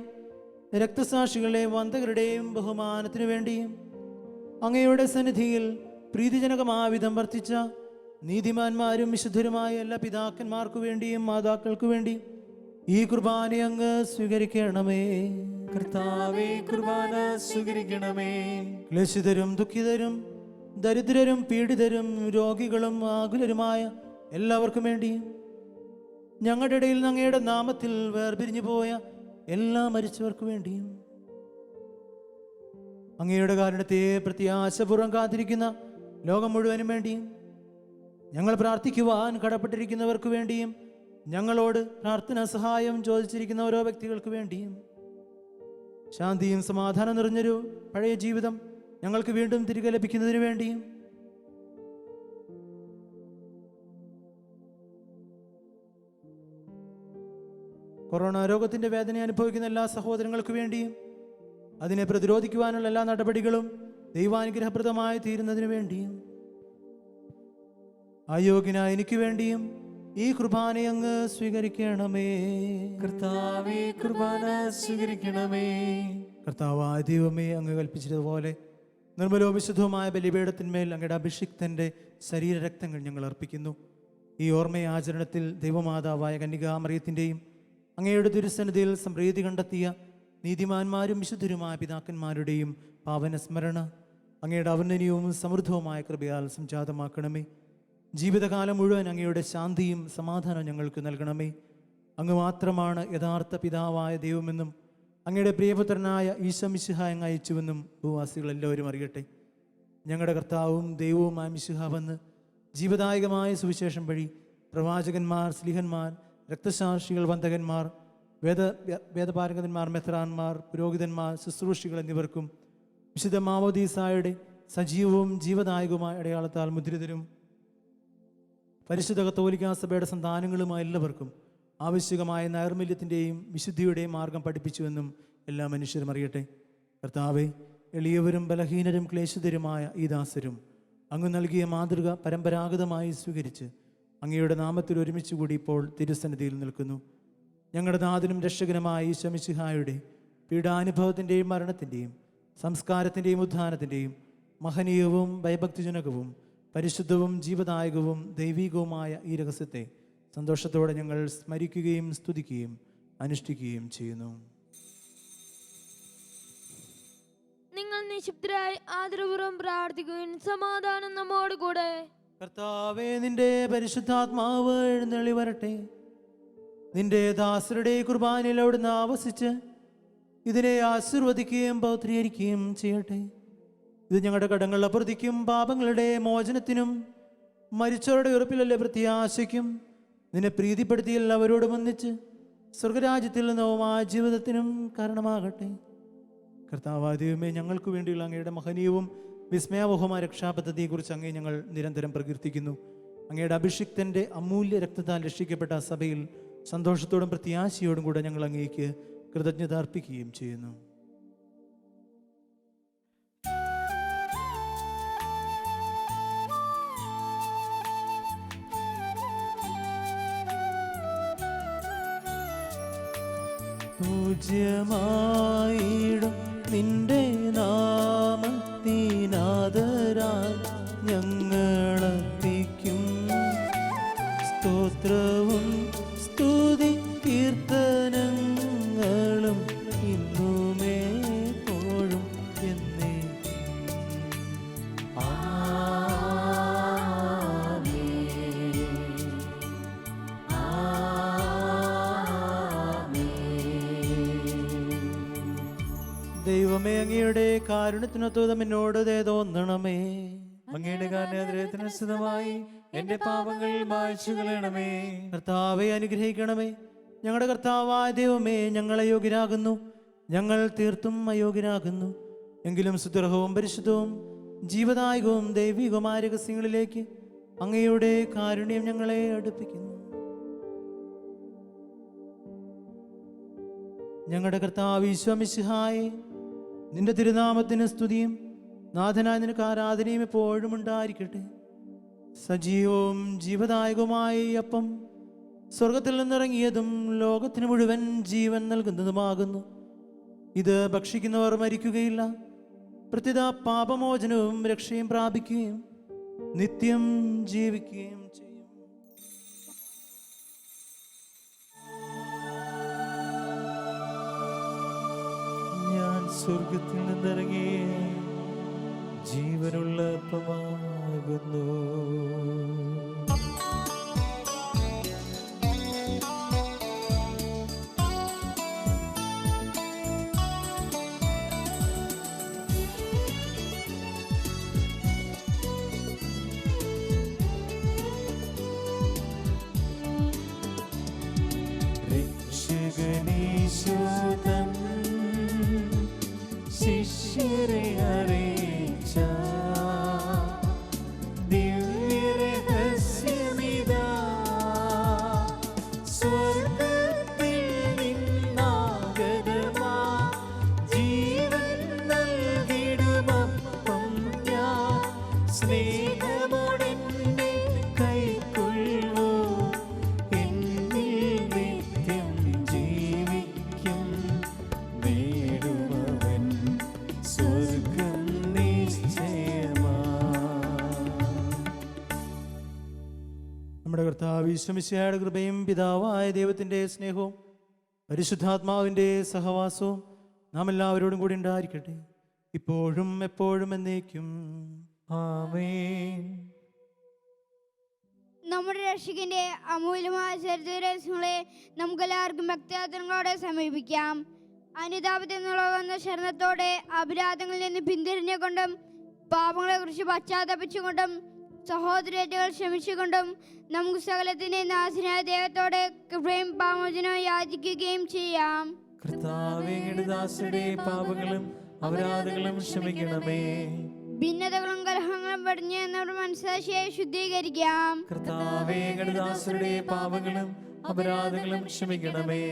രക്തസാക്ഷികളുടെയും വന്ദകരുടെയും ബഹുമാനത്തിനു വേണ്ടിയും അങ്ങയുടെ സന്നിധിയിൽ പ്രീതിജനകമായ വിധം വർത്തിച്ച നീതിമാന്മാരും വിശുദ്ധരുമായ എല്ലാ പിതാക്കന്മാർക്കു വേണ്ടിയും മാതാക്കൾക്കു വേണ്ടിയും ഈ കുർബാന അങ്ങ് സ്വീകരിക്കണമേ. കർത്താവേ, കുർബാന സ്വീകരിക്കണമേ. ക്ലേശിതരും ദുഃഖിതരും ദരിദ്രരും പീഡിതരും രോഗികളും ആകുലരുമായ എല്ലാവർക്കും വേണ്ടിയും ഞങ്ങളുടെ ഇടയിൽ നിന്ന് അങ്ങയുടെ നാമത്തിൽ വേർപിരിഞ്ഞു പോയ എല്ലാ മരിച്ചവർക്കു വേണ്ടിയും അങ്ങയുടെ കാരണത്തെ പ്രത്യാശപൂർവ്വം കാത്തിരിക്കുന്ന ലോകം മുഴുവനും വേണ്ടിയും ഞങ്ങൾ പ്രാർത്ഥിക്കുവാൻ കടപ്പെട്ടിരിക്കുന്നവർക്ക് വേണ്ടിയും ഞങ്ങളോട് പ്രാർത്ഥനാ സഹായം ചോദിച്ചിരിക്കുന്ന ഓരോ വ്യക്തികൾക്ക് വേണ്ടിയും ശാന്തിയും സമാധാനം നിറഞ്ഞൊരു പഴയ ജീവിതം ഞങ്ങൾക്ക് വീണ്ടും തിരികെ ലഭിക്കുന്നതിന് വേണ്ടിയും കൊറോണ രോഗത്തിന്റെ വേദന അനുഭവിക്കുന്ന എല്ലാ സഹോദരങ്ങൾക്ക് വേണ്ടിയും അതിനെ പ്രതിരോധിക്കുവാനുള്ള എല്ലാ നടപടികളും ദൈവാനുഗ്രഹപ്രദമായി തീരുന്നതിന് വേണ്ടിയും അയോഗ്യനായ എനിക്ക് വേണ്ടിയും ഈ കുർബാന അങ്ങ് സ്വീകരിക്കണമേ. കർത്താവേ, കുർബാന സ്വീകരിക്കണമേ. കർത്താവായ ദൈവമേ, അങ്ങ് കൽപ്പിച്ചതുപോലെ നിർമ്മലവും വിശുദ്ധവുമായ ബലിപീഠത്തിന്മേൽ അങ്ങയുടെ അഭിഷിക്തന്റെ ശരീരരക്തങ്ങൾ ഞങ്ങൾ അർപ്പിക്കുന്നു. ഈ ഓർമ്മയാചരണത്തിൽ ദൈവമാതാവായ കന്യകാമറിയത്തിൻ്റെയും അങ്ങയുടെ തിരുസന്നിധിയിൽ സംപ്രീതി കണ്ടെത്തിയ നീതിമാന്മാരും വിശുദ്ധരുമായ പിതാക്കന്മാരുടെയും പാവന സ്മരണ അങ്ങയുടെ ഔന്നത്യവും സമൃദ്ധവുമായ കൃപയാൽ സംജാതമാക്കണമേ. ജീവിതകാലം മുഴുവൻ അങ്ങയുടെ ശാന്തിയും സമാധാനവും ഞങ്ങൾക്ക് നൽകണമേ. അങ്ങ് മാത്രമാണ് യഥാർത്ഥ പിതാവായ ദൈവമെന്നും അങ്ങയുടെ പ്രിയപുത്രനായ ഈശോ മിശിഹായെ അങ്ങ് അയച്ചുവെന്നും ഭൂവാസികൾ എല്ലാവരും അറിയട്ടെ. ഞങ്ങളുടെ കർത്താവും ദൈവവുമായ മിശിഹ വന്ന് ജീവദായകമായ സുവിശേഷം വഴി പ്രവാചകന്മാർ, സ്ലീഹന്മാർ, രക്തസാക്ഷികൾ, വന്ദകന്മാർ, വേദപാരംഗതന്മാർ, മെത്രാന്മാർ, പുരോഹിതന്മാർ, ശുശ്രൂഷികൾ എന്നിവർക്കും വിശുദ്ധ മാമോദീസായുടെ സജീവവും ജീവദായകവുമായ അടയാളത്താൽ മുദ്രിതരും പരിശുദ്ധ കത്തോലിക്കാ സഭയുടെ സന്താനങ്ങളുമായ എല്ലാവർക്കും ആവശ്യകമായ നൈർമല്യത്തിൻ്റെയും വിശുദ്ധിയുടെയും മാർഗം പഠിപ്പിച്ചുവെന്നും എല്ലാ മനുഷ്യരും അറിയട്ടെ. കർത്താവെ, എളിയവരും ബലഹീനരും ക്ലേശിതരുമായ ഈ ദാസരും അങ്ങ് നൽകിയ മാതൃക പരമ്പരാഗതമായി സ്വീകരിച്ച് അങ്ങയുടെ നാമത്തിൽ ഒരുമിച്ച് കൂടി ഇപ്പോൾ തിരുസന്നിധിയിൽ നിൽക്കുന്നു. ഞങ്ങളുടെ നാഥനും രക്ഷകനുമായ ഈശോ മിശിഹായുടെ പീഡാനുഭവത്തിൻ്റെയും മരണത്തിൻ്റെയും സംസ്കാരത്തിൻ്റെയും ഉത്ഥാനത്തിൻ്റെയും മഹനീയവും ഭയഭക്തിജനകവും പരിശുദ്ധവും ജീവദായകവും ദൈവികവുമായ ഈ രഹസ്യത്തെ സന്തോഷത്തോടെ ഞങ്ങൾ സ്മരിക്കുകയും സ്തുതിക്കുകയും അനുഷ്ഠിക്കുകയും ചെയ്യുന്നു. നിങ്ങൾ നിശബ്ദരായി ആദരപൂർവ്വം പ്രാർത്ഥിക്കുകയും സമാധാനം നമ്മോട് കൂടെ. കർത്താവേ, നിന്റെ പരിശുദ്ധാത്മാവ് എഴുന്നള്ളി വരട്ടെ. നിന്റെ ദാസരുടെ കുർബാനയിൽ അവിടുന്ന് ആവസിച്ച് ഇതിനെ ആശീർവദിക്കുകയും പൗത്രീകരിക്കുകയും ചെയ്യട്ടെ. ഇത് ഞങ്ങളുടെ കടങ്ങളുടെ പ്രതിക്കും പാപങ്ങളുടെ മോചനത്തിനും മരിച്ചവരുടെ ഉറപ്പിലല്ലേ പ്രത്യാശയ്ക്കും നിന്നെ പ്രീതിപ്പെടുത്തി എല്ലാവരോടും ഒന്നിച്ച് സ്വർഗരാജ്യത്തിൽ നവമായ ജീവിതത്തിനും കാരണമാകട്ടെ. കർത്താവായ ദൈവമേ, ഞങ്ങൾക്ക് വേണ്ടിയുള്ള അങ്ങയുടെ മഹനീയവും വിസ്മയാവഹമായ രക്ഷാപദ്ധതിയെക്കുറിച്ച് അങ്ങേ ഞങ്ങൾ നിരന്തരം പ്രകീർത്തിക്കുന്നു. അങ്ങയുടെ അഭിഷിക്തൻ്റെ അമൂല്യ രക്തത്താൽ രക്ഷിക്കപ്പെട്ട സഭയിൽ സന്തോഷത്തോടും പ്രത്യാശയോടും കൂടെ ഞങ്ങൾ അങ്ങേക്ക് കൃതജ്ഞത അർപ്പിക്കുകയും ചെയ്യുന്നു. പൂജ്യമായിടും നിന്റെ നാമത്തിനാദരാൽ ഞങ്ങളർപ്പിക്കും സ്തോത്രവും സ്തുതി കീർത്തനങ്ങളും ഇന്നുമേ എപ്പോഴും എന്നേക്കും. ദൈവമേ, അങ്ങയുടെ കാരുണ്യത്തിനൊത്തം എന്നോട് തോന്നണമേ. അങ്ങയുടെ കാരുണ്യത്തിനനുസൃതമായി എന്റെ പാപങ്ങൾ മായ്ച്ചു കളയണമേ. കർത്താവെ അനുഗ്രഹിക്കണമേ. ഞങ്ങളുടെ കർത്താവായ ദൈവമേ, ഞങ്ങൾ അയോഗ്യരാകുന്നു, ഞങ്ങൾ തീർത്തും അയോഗ്യരാകുന്നു. എങ്കിലും സുദൃഢവും പരിശുദ്ധവും ജീവദായകവും ദൈവികവുമായ രഹസ്യങ്ങളിലേക്ക് അങ്ങയുടെ കാരുണ്യം ഞങ്ങളെ അടുപ്പിക്കുന്നു. ഞങ്ങളുടെ കർത്താവ് ഈശോ മിശിഹായേ, നിന്റെ തിരുനാമത്തിന് സ്തുതിയും നാഥനായ നിനക്ക് ആരാധനയും എപ്പോഴും ഉണ്ടായിരിക്കട്ടെ. സജീവവും ജീവദായകവുമായ ഈ അപ്പം സ്വർഗത്തിൽ നിന്നിറങ്ങിയതും ലോകത്തിന് മുഴുവൻ ജീവൻ നൽകുന്നതുമാകുന്നു. ഇത് ഭക്ഷിക്കുന്നവർ മരിക്കുകയില്ല, പ്രത്യുത പാപമോചനവും രക്ഷയും പ്രാപിക്കുകയും നിത്യം ജീവിക്കുകയും ചെയ്യും. ഞാൻ സ്വർഗത്തിൽ നിന്നിറങ്ങി ജീവനുള്ള അപ്പമാകുന്നു. രക്ഷകനീശോതൻ ശിഷ്യരെ അറിയിച്ച ദിവ്യരഹസ്യമിതാ, സ്വർഗ്ഗത്തിൽ നിന്നാഗതമാ ജീവൻ നൽകിടുമപ്പം ഞാൻ സ്നേഹമോടെന്നെ കൈക്കൊള്ളൂ. എന്നിൽ നിത്യം ജീവിക്കും, നേടുമവൻ സ്വർഗം നിശ്ചയമാ. നമ്മുടെ കർത്താവ് ഈശോ മിശിഹായുടെ കൃപയും പിതാവായ ദൈവത്തിൻ്റെ സ്നേഹവും പരിശുദ്ധാത്മാവിൻ്റെ സഹവാസവും നാം എല്ലാവരോടും കൂടി ഉണ്ടായിരിക്കട്ടെ, ഇപ്പോഴും എപ്പോഴും എന്നേക്കും. ആമേൻ. നമ്മുടെ രക്ഷകന്റെ അമൂല്യമായ ചരിത്രങ്ങളെ നമുക്കെല്ലാവർക്കും ഭക്തിയാത്രങ്ങളോടെ സമീപിക്കാം. അനുതാപത്തിൽ വന്ന ശരണത്തോടെ അപരാധങ്ങളിൽ നിന്ന് പിന്തിരിഞ്ഞുകൊണ്ടും പാപങ്ങളെ കുറിച്ച് പശ്ചാത്തപിച്ചുകൊണ്ടും സഹോദരങ്ങൾ ക്ഷമിച്ചുകൊണ്ടും നമുക്ക് സകലത്തിന്റെ നാഥനായ ദൈവത്തോടെ കൃപയും പാപമോചനവും യാചിക്കുകയും ചെയ്യാം. കർത്താവേ, അങ്ങയുടെ ദാസരുടെ പാപങ്ങളും അപരാധങ്ങളും ക്ഷമിക്കണമേ. ഭിന്നതകളും കലഹങ്ങളും വെടിഞ്ഞ് നമ്മുടെ മനസ്സാക്ഷിയെ ശുദ്ധീകരിക്കാം. കർത്താവേ, അങ്ങയുടെ ദാസരുടെ പാപങ്ങളും അപരാധങ്ങളും ക്ഷമിക്കണമേ.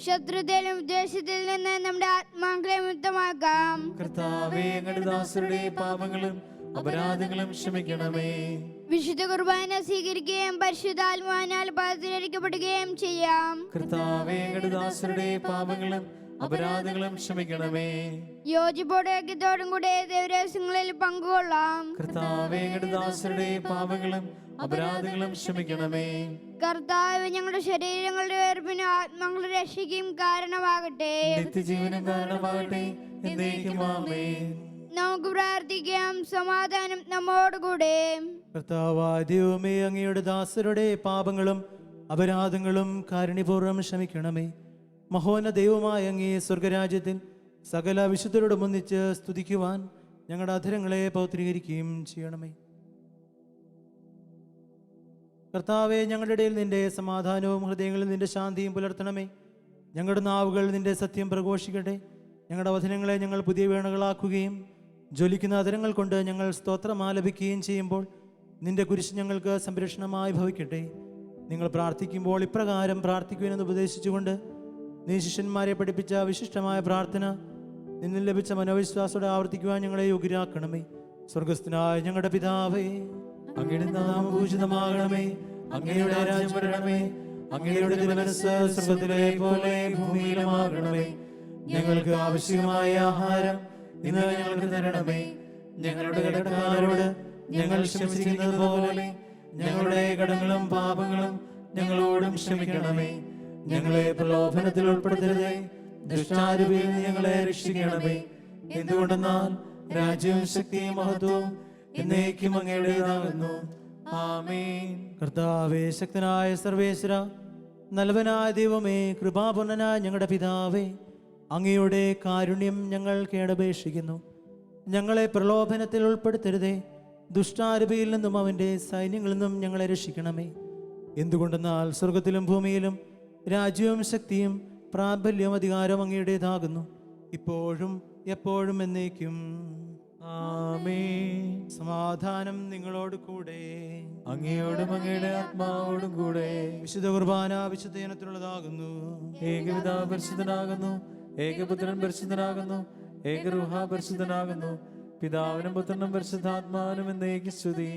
ശത്രുതയിലും ഉദ്ദേശത്തിൽ നിന്ന് നമ്മുടെ ആത്മാക്കളെ മുക്തമാക്കാം. കർത്താവേ, അങ്ങയുടെ ദാസരുടെ പാപങ്ങളും അപരാധങ്ങളും ക്ഷമിക്കണമേ. വിശുദ്ധ കുർബാന സ്വീകരിക്കുകയും പരിശുദ്ധാത്മാവിനാൽ പതിരരിക്കപ്പെടുകയും ചെയ്യാം. കർത്താവേ, അങ്ങയുടെ ദാസരുടെ പാപങ്ങളും അപരാധങ്ങളും ക്ഷമിക്കണമേ. യോജിപ്പോടെ ഐക്യത്തോടും കൂടെ ദൈവരഹസ്യങ്ങളിൽ പങ്കുകൊള്ളാം. കർത്താവേ, അങ്ങയുടെ ദാസരുടെ പാപങ്ങളും അപരാധങ്ങളും ക്ഷമിക്കണമേ. കർത്താവ് ഞങ്ങളുടെ ശരീരങ്ങളുടെ വേർപ്പിനും ആത്മാക്കളുടെ രക്ഷയ്ക്കും കാരണമാകട്ടെ. നിത്യജീവനും കാരണമാകട്ടെ. എന്നേക്കും ആമേൻ. നമുക്ക് പ്രാർത്ഥിക്കാം. സമാധാനം നമ്മോടുകൂടെ. കർത്താവായ ദൈവമേ, അങ്ങയുടെ ദാസരുടെ പാപങ്ങളും അപരാധങ്ങളും കാരുണ്യപൂർവ്വം ക്ഷമിക്കണമേ. മഹോന്ന ദൈവമായ അങ്ങേ സ്വർഗരാജ്യത്തിൽ സകല വിശുദ്ധരോടും ഒന്നിച്ച് സ്തുതിക്കുവാൻ ഞങ്ങളുടെ അധരങ്ങളെ പൗത്രീകരിക്കുകയും ചെയ്യണമേ. കർത്താവെ, ഞങ്ങളുടെ ഇടയിൽ നിന്റെ സമാധാനവും ഹൃദയങ്ങളിൽ നിന്റെ ശാന്തിയും പുലർത്തണമേ. ഞങ്ങളുടെ നാവുകൾ നിന്റെ സത്യം പ്രഘോഷിക്കട്ടെ. ഞങ്ങളുടെ വചനങ്ങളെ ഞങ്ങൾ പുതിയ വീണകളാക്കുകയും ജ്വലിക്കുന്ന അതരങ്ങൾ കൊണ്ട് ഞങ്ങൾ സ്തോത്രം ആലപിക്കുകയും ചെയ്യുമ്പോൾ നിന്റെ കുരിശ് ഞങ്ങൾക്ക് സംരക്ഷണമായി ഭവിക്കട്ടെ. നിങ്ങൾ പ്രാർത്ഥിക്കുമ്പോൾ ഇപ്രകാരം പ്രാർത്ഥിക്കുവാനെന്ന് ഉപദേശിച്ചുകൊണ്ട് നീ ശിഷ്യന്മാരെ പഠിപ്പിച്ച വിശിഷ്ടമായ പ്രാർത്ഥന നിന്നിൽ ലഭിച്ച മനോവിശ്വാസത്തോടെ ആവർത്തിക്കുവാൻ ഞങ്ങളെ യോഗ്യരാക്കണമേ. സ്വർഗസ്ഥനായ ഞങ്ങളുടെ പിതാവേ, അങ്ങയുടെ നാമം പൂജിതമാകണമേ. അങ്ങയുടെ രാജ്യം വരണമേ. അങ്ങയുടെ തിരുമനസ്സ് സ്വർഗ്ഗത്തിലെ പോലെ ഭൂമിയിലുമാകണമേ. ഞങ്ങൾക്ക് ആവശ്യമായ ആഹാരം ഇന്ന് ഞങ്ങൾക്ക് തരണമേ. ഞങ്ങളുടെ കടക്കാരോട് ഞങ്ങൾ ക്ഷമിച്ചിരിക്കുന്നത് പോലെ ഞങ്ങളുടെ കടങ്ങളും പാപങ്ങളും ഞങ്ങളോടും ക്ഷമിക്കണമേ. ഞങ്ങളെ പ്രലോഭനത്തിൽ ഉൾപ്പെടുത്തരുതേ, ദുഷ്ടാരൂപിയിൽ നിന്ന് ഞങ്ങളെ രക്ഷിക്കണമേ. എന്തുകൊണ്ടെന്നാൽ രാജ്യവും ശക്തിയും മഹത്വവും എന്നേക്കും അങ്ങയുടേതാകുന്നു. ആമേൻ. കർത്താവേ, ശക്തനായ സർവേശ്വര, നല്ലവനായ ദൈവമേ, കൃപാപൂർണനായ ഞങ്ങളുടെ പിതാവേ, അങ്ങയുടെ കാരുണ്യം ഞങ്ങൾ കേടപേക്ഷിക്കുന്നു. ഞങ്ങളെ പ്രലോഭനത്തിൽ ഉൾപ്പെടുത്തരുതേ, ദുഷ്ടാരൂപിയിൽ നിന്നും അവൻ്റെ സൈന്യങ്ങളിൽ നിന്നും ഞങ്ങളെ രക്ഷിക്കണമേ. എന്തുകൊണ്ടെന്നാൽ സ്വർഗത്തിലും ഭൂമിയിലും രാജ്യവും ശക്തിയും പ്രാബല്യവും അധികാരവും അങ്ങയുടേതാകുന്നു, ഇപ്പോഴും എപ്പോഴും എന്നേക്കും. ആമേൻ. സമാധാനം നിങ്ങളോട് കൂടെ, അങ്ങയോടും അങ്ങയുടെ ആത്മാവോടും കൂടെ. വിശുദ്ധ കുർബാന വിശുദ്ധ ജനത്തിനുള്ളതാകുന്നു. ഏകപിതാവ് പരിശുദ്ധനാകുന്നു, ഏകപുത്രൻ പരിശുദ്ധനാകുന്നു, ഏകരൂഹ പരിശുദ്ധനാകുന്നു. പിതാവിനും പുത്രനും പരിശുദ്ധാത്മാവിനും എന്നേക്കും സ്തുതി.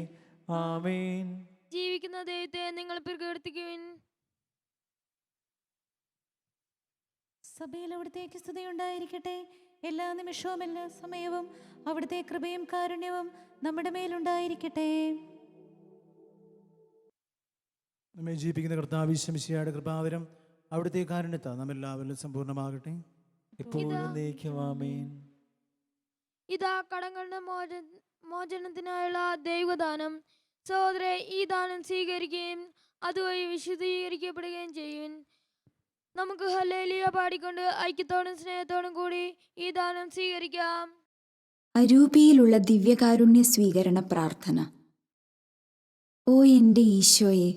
ആമേൻ. ജീവിക്കുന്ന ദൈവത്തെ നിങ്ങൾ പ്രകീർത്തിക്കുവിൻ. സഭയിൽ അവിടുത്തേക്ക് സ്തുതിയുണ്ടായിരിക്കട്ടെ. എല്ലാ നിമിഷവും എല്ലാ സമയവും അവിടുത്തെ കൃപയും കാരുണ്യവും നമ്മുടെ മേലുണ്ടായിരിക്കട്ടെ. നമ്മെ ജീവിപ്പിക്കുന്ന കർത്താവ് ഈശോമിശിഹായുടെ കൃപാവരം അവിടുത്തെ കാരുണ്യത്താൽ നാം എല്ലാവരിലും സമ്പൂർണ്ണമാകട്ടെ. ഇപ്പോഴും എന്നേക്കും ആമേൻ. ഇതാ കടങ്ങളുടെ മോചനത്തിനായുള്ള ദൈവദാനം. സഹോദരേ, ഈ ദാനം സ്വീകരിക്കുകയും അതുവഴി വിശുദ്ധീകരിക്കപ്പെടുകയും ചെയ്യുവിൻ. നമുക്ക് ഹല്ലേലൂയ പാടിക്കൊണ്ട് ഐക്യത്തോടും സ്നേഹത്തോടും കൂടി ഈ ദാനം സ്വീകരിക്കാം. അരൂപിയിലുള്ള ദിവ്യകാരുണ്യ സ്വീകരണ പ്രാർത്ഥന. ഓ എൻ്റെ ഈശോയെ,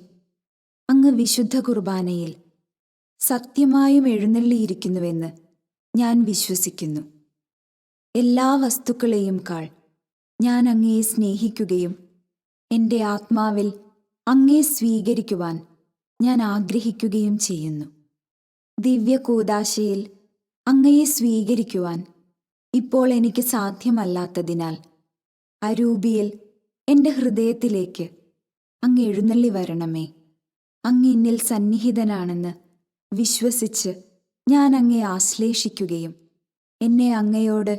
അങ്ങ് വിശുദ്ധ കുർബാനയിൽ സത്യമായും എഴുന്നള്ളിയിരിക്കുന്നുവെന്ന് ഞാൻ വിശ്വസിക്കുന്നു. എല്ലാ വസ്തുക്കളെയും കാൾ ഞാൻ അങ്ങയെ സ്നേഹിക്കുകയും എൻ്റെ ആത്മാവിൽ അങ്ങയെ സ്വീകരിക്കുവാൻ ഞാൻ ആഗ്രഹിക്കുകയും ചെയ്യുന്നു. ദിവ്യകൂദാശയിൽ അങ്ങയെ സ്വീകരിക്കുവാൻ ഇപ്പോൾ എനിക്ക് സാധ്യമല്ലാത്തതിനാൽ അരൂപിയിൽ എൻ്റെ ഹൃദയത്തിലേക്ക് അങ്ങ് എഴുന്നള്ളി വരണമേ. അങ്ങ് എന്നിൽ സന്നിഹിതനാണെന്ന് വിശ്വസിച്ച് ഞാൻ അങ്ങയെ ആശ്ലേഷിക്കുകയും എന്നെ അങ്ങയോട്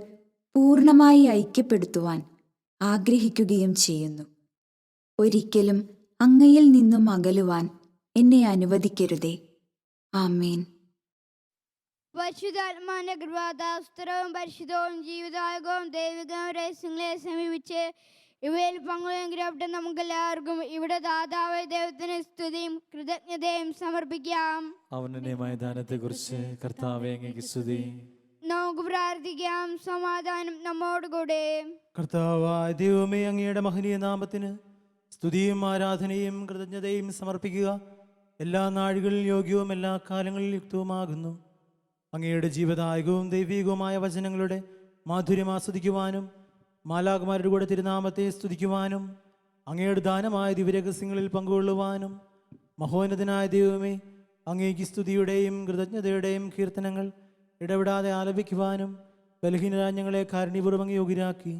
പൂർണ്ണമായി ഐക്യപ്പെടുത്തുവാൻ ആഗ്രഹിക്കുകയും ചെയ്യുന്നു. ഒരിക്കലും അങ്ങയിൽ നിന്നും അകലുവാൻ എന്നെ അനുവദിക്കരുതേ. ആമേൻ. പരിശുദ്ധാത്മാവിന്റെ കൃപാദാസ്ത്രവും പരിശുദ്ധവും ജീവിതായകവും ദൈവികവും രഹസ്യങ്ങളെ സമീപിച്ച് ഇവയിൽ പങ്കുവെങ്കിലും നമുക്കെല്ലാവർക്കും ഇവിടെ ദാതാവായ ദൈവത്തിന് സ്തുതിയും കൃതജ്ഞതയും സമർപ്പിക്കാം. അവന്റെ മൈതാനത്തെക്കുറിച്ച് കർത്താവേ അങ്ങേക്ക് സ്തുതി. നമുക്ക് പ്രാർത്ഥിക്കാം. സമാധാനം നമ്മോടുകൂടെ. കർത്താവായ ദൈവമേ, അങ്ങയുടെ മഹനീയ നാമത്തിന് സ്തുതിയും ആരാധനയും കൃതജ്ഞതയും സമർപ്പിക്കുക എല്ലാ നാഴികളിൽ യോഗ്യവും എല്ലാ കാലങ്ങളിൽ യുക്തവുമാകുന്നു. അങ്ങയുടെ ജീവദായകവും ദൈവികവുമായ വചനങ്ങളുടെ മാധുര്യം ആസ്വദിക്കുവാനും മാലാഖമാരുടെ കൂടെ തിരുനാമത്തെ സ്തുതിക്കുവാനും അങ്ങയുടെ ദാനമായ ദിവ്യരഹസ്യങ്ങളിൽ പങ്കുകൊള്ളുവാനും മഹോന്നതനായ ദൈവമേ, അങ്ങേക്ക് സ്തുതിയുടെയും കൃതജ്ഞതയുടെയും കീർത്തനങ്ങൾ ഇടപെടാതെ ആലപിക്കുവാനും ബലഹീനരായ ഞങ്ങളെ കാരുണ്യപൂർവ്വം യോഗ്യരാക്കി.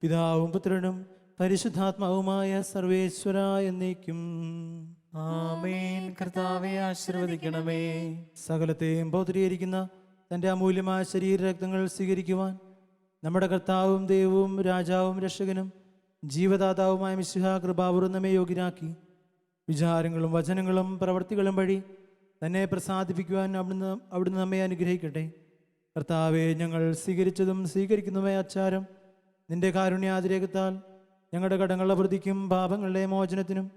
പിതാവും പുത്രനും പരിശുദ്ധാത്മാവുമായ സർവേശ്വര എന്നേക്കും ആമേൻ. കർത്താവെ ആശീർവദിക്കണമേ. സകലത്തെയും പൗത്രീകരിക്കുന്ന തൻ്റെ അമൂല്യമായ ശരീരരക്തങ്ങൾ സ്വീകരിക്കുവാൻ നമ്മുടെ കർത്താവും ദൈവവും രാജാവും രക്ഷകനും ജീവദാതാവുമായ മിശിഹാ കൃപാപൂർവ്വം നമ്മെ യോഗ്യരാക്കി. വിചാരങ്ങളും വചനങ്ങളും പ്രവർത്തികളും വഴി തന്നെ പ്രസാദിപ്പിക്കുവാൻ അവിടുന്ന് നമ്മെ അനുഗ്രഹിക്കട്ടെ. കർത്താവെ, ഞങ്ങൾ സ്വീകരിച്ചതും സ്വീകരിക്കുന്നതുമായ ആചാരം നിന്റെ കാരുണ്യാതിരേകത്താൽ ഞങ്ങളുടെ കടങ്ങളുടെ വൃദ്ധിക്കും പാപങ്ങളുടെ മോചനത്തിനും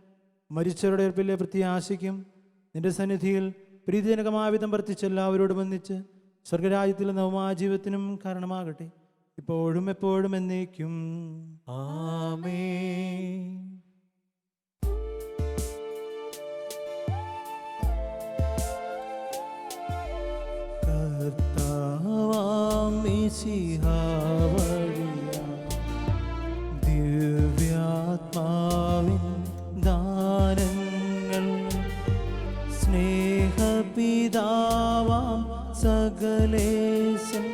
മരിച്ചവരുടെ ഉയർപ്പിലെ പ്രത്യാശയ്ക്കും നിന്റെ സന്നിധിയിൽ പ്രീതിജനകമായ വിധം വർത്തിച്ച് എല്ലാവരോടും ഒന്നിച്ച് സ്വർഗരാജ്യത്തിലെ നവമായ ജീവിതത്തിനും കാരണമാകട്ടെ, ഇപ്പോഴും എപ്പോഴും എന്നേക്കും. ആമേൻ. ദിവ്യാത്മാവിൻ ദാനങ്ങൾ സ്നേഹപിതാവാം സകലേശൻ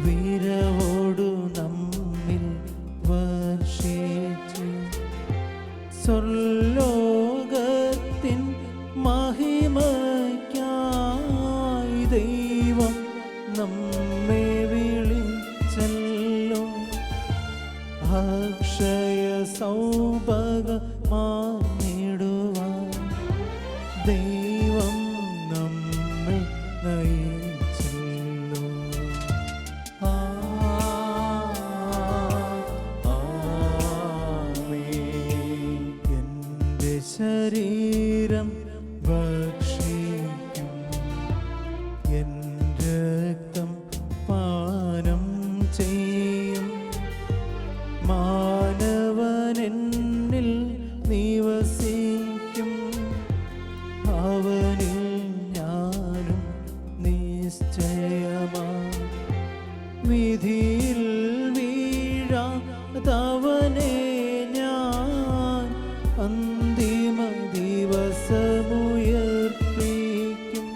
വിരവോടു നമ്മിൽ വർഷിച്ചു. സ്വർലോകത്തിൻ മഹിമയ്ക്കായി ദൈവം നമ്മെ വിളിച്ചല്ലോ. അക്ഷയ സൗഭാഗ്യമാർന്നിടുവാൻ ദൈവം നമ്മെ നയിച്ചല്ലോ. എൻ്റെ ശരീരം ഭക്ഷിക്കും, എൻ്റെ രക്തം പാനം ചെയ്യും. മാനവനെന്നിൽ നിവസിക്കും, അവനിൽ ഞാനും നിശ്ചയമാ. വിധിയിൽ വീഴാതവനെ ഞാൻ അന്തിമ ദിവസമുയർപ്പിക്കും.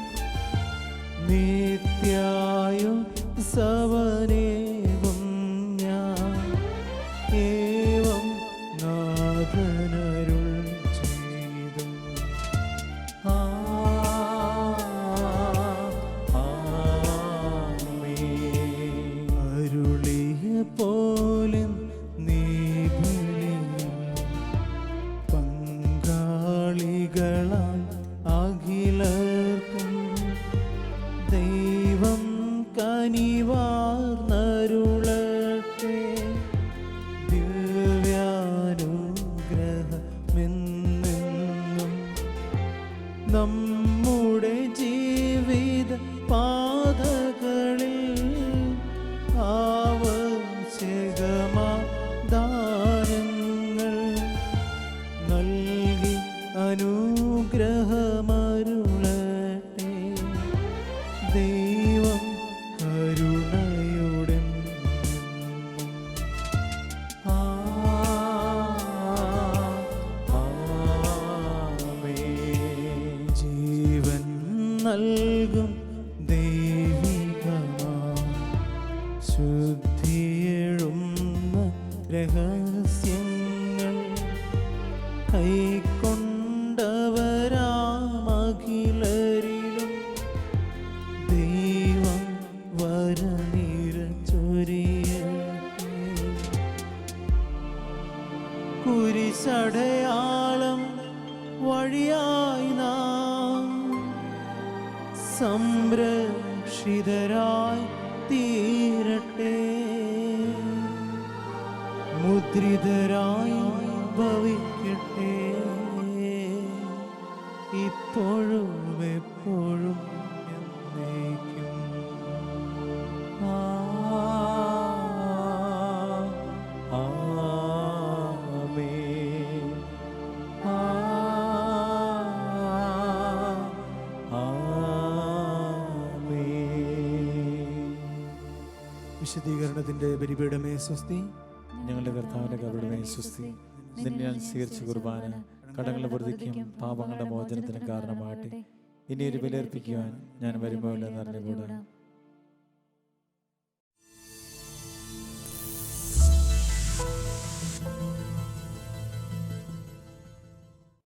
നിത്യായുസ്സവനേകും ഞാൻ, ഏവം നാഥനരുൾ ചെയ്തു. അരുളിയ പോലെ നീ ബലിയിൽ പങ്കാളികളാം അഖിലർക്കും ദൈവം കനിവാർന്നരുളട്ടെ. ദിവ്യാനുഗ്രഹമെന്നെന്നും നമ്മുടെ ജീവിത പാതകളിൽ ആവശ്യകമാ ദാനങ്ങൾ നൽകി അനുഗ്രഹമരുളട്ടെ. ദൈവം കരുണയുടെ ജീവൻ നൽകും ദൈവികമാ ശുദ്ധിയെഴുന്ന രഹസ്യങ്ങൾ കൈക്കൊണ്ടവരാമഖിലരിലും ദൈവം വരനിര ചൊരിയട്ടെ. കുരിശടയാളം വഴിയായി നാം സംരക്ഷിതരായി തീരട്ടെ. മുദ്രിതരായി ഭവിക്കട്ടെ, ഇപ്പോഴും എപ്പോഴും എന്നേക്കും. ആമേൻ. വിശദീകരണത്തിന്റെ ബലിപീഠമേ സ്വസ്തി. ഞങ്ങളുടെ കർത്താവിന്റെ കബറിടമേ സ്വസ്തി. നിന്നെ ഞാൻ സ്വീകരിച്ച കുർബാന കടങ്ങളുടെ പ്രതിക്കും പാപങ്ങളുടെ മോചനത്തിനും കാരണമാകട്ടെ. ഇനി ഒരു ബലിയർപ്പിക്കുവാൻ ഞാൻ വരുമ്പോൾ എന്നറിഞ്ഞുകൂടാ.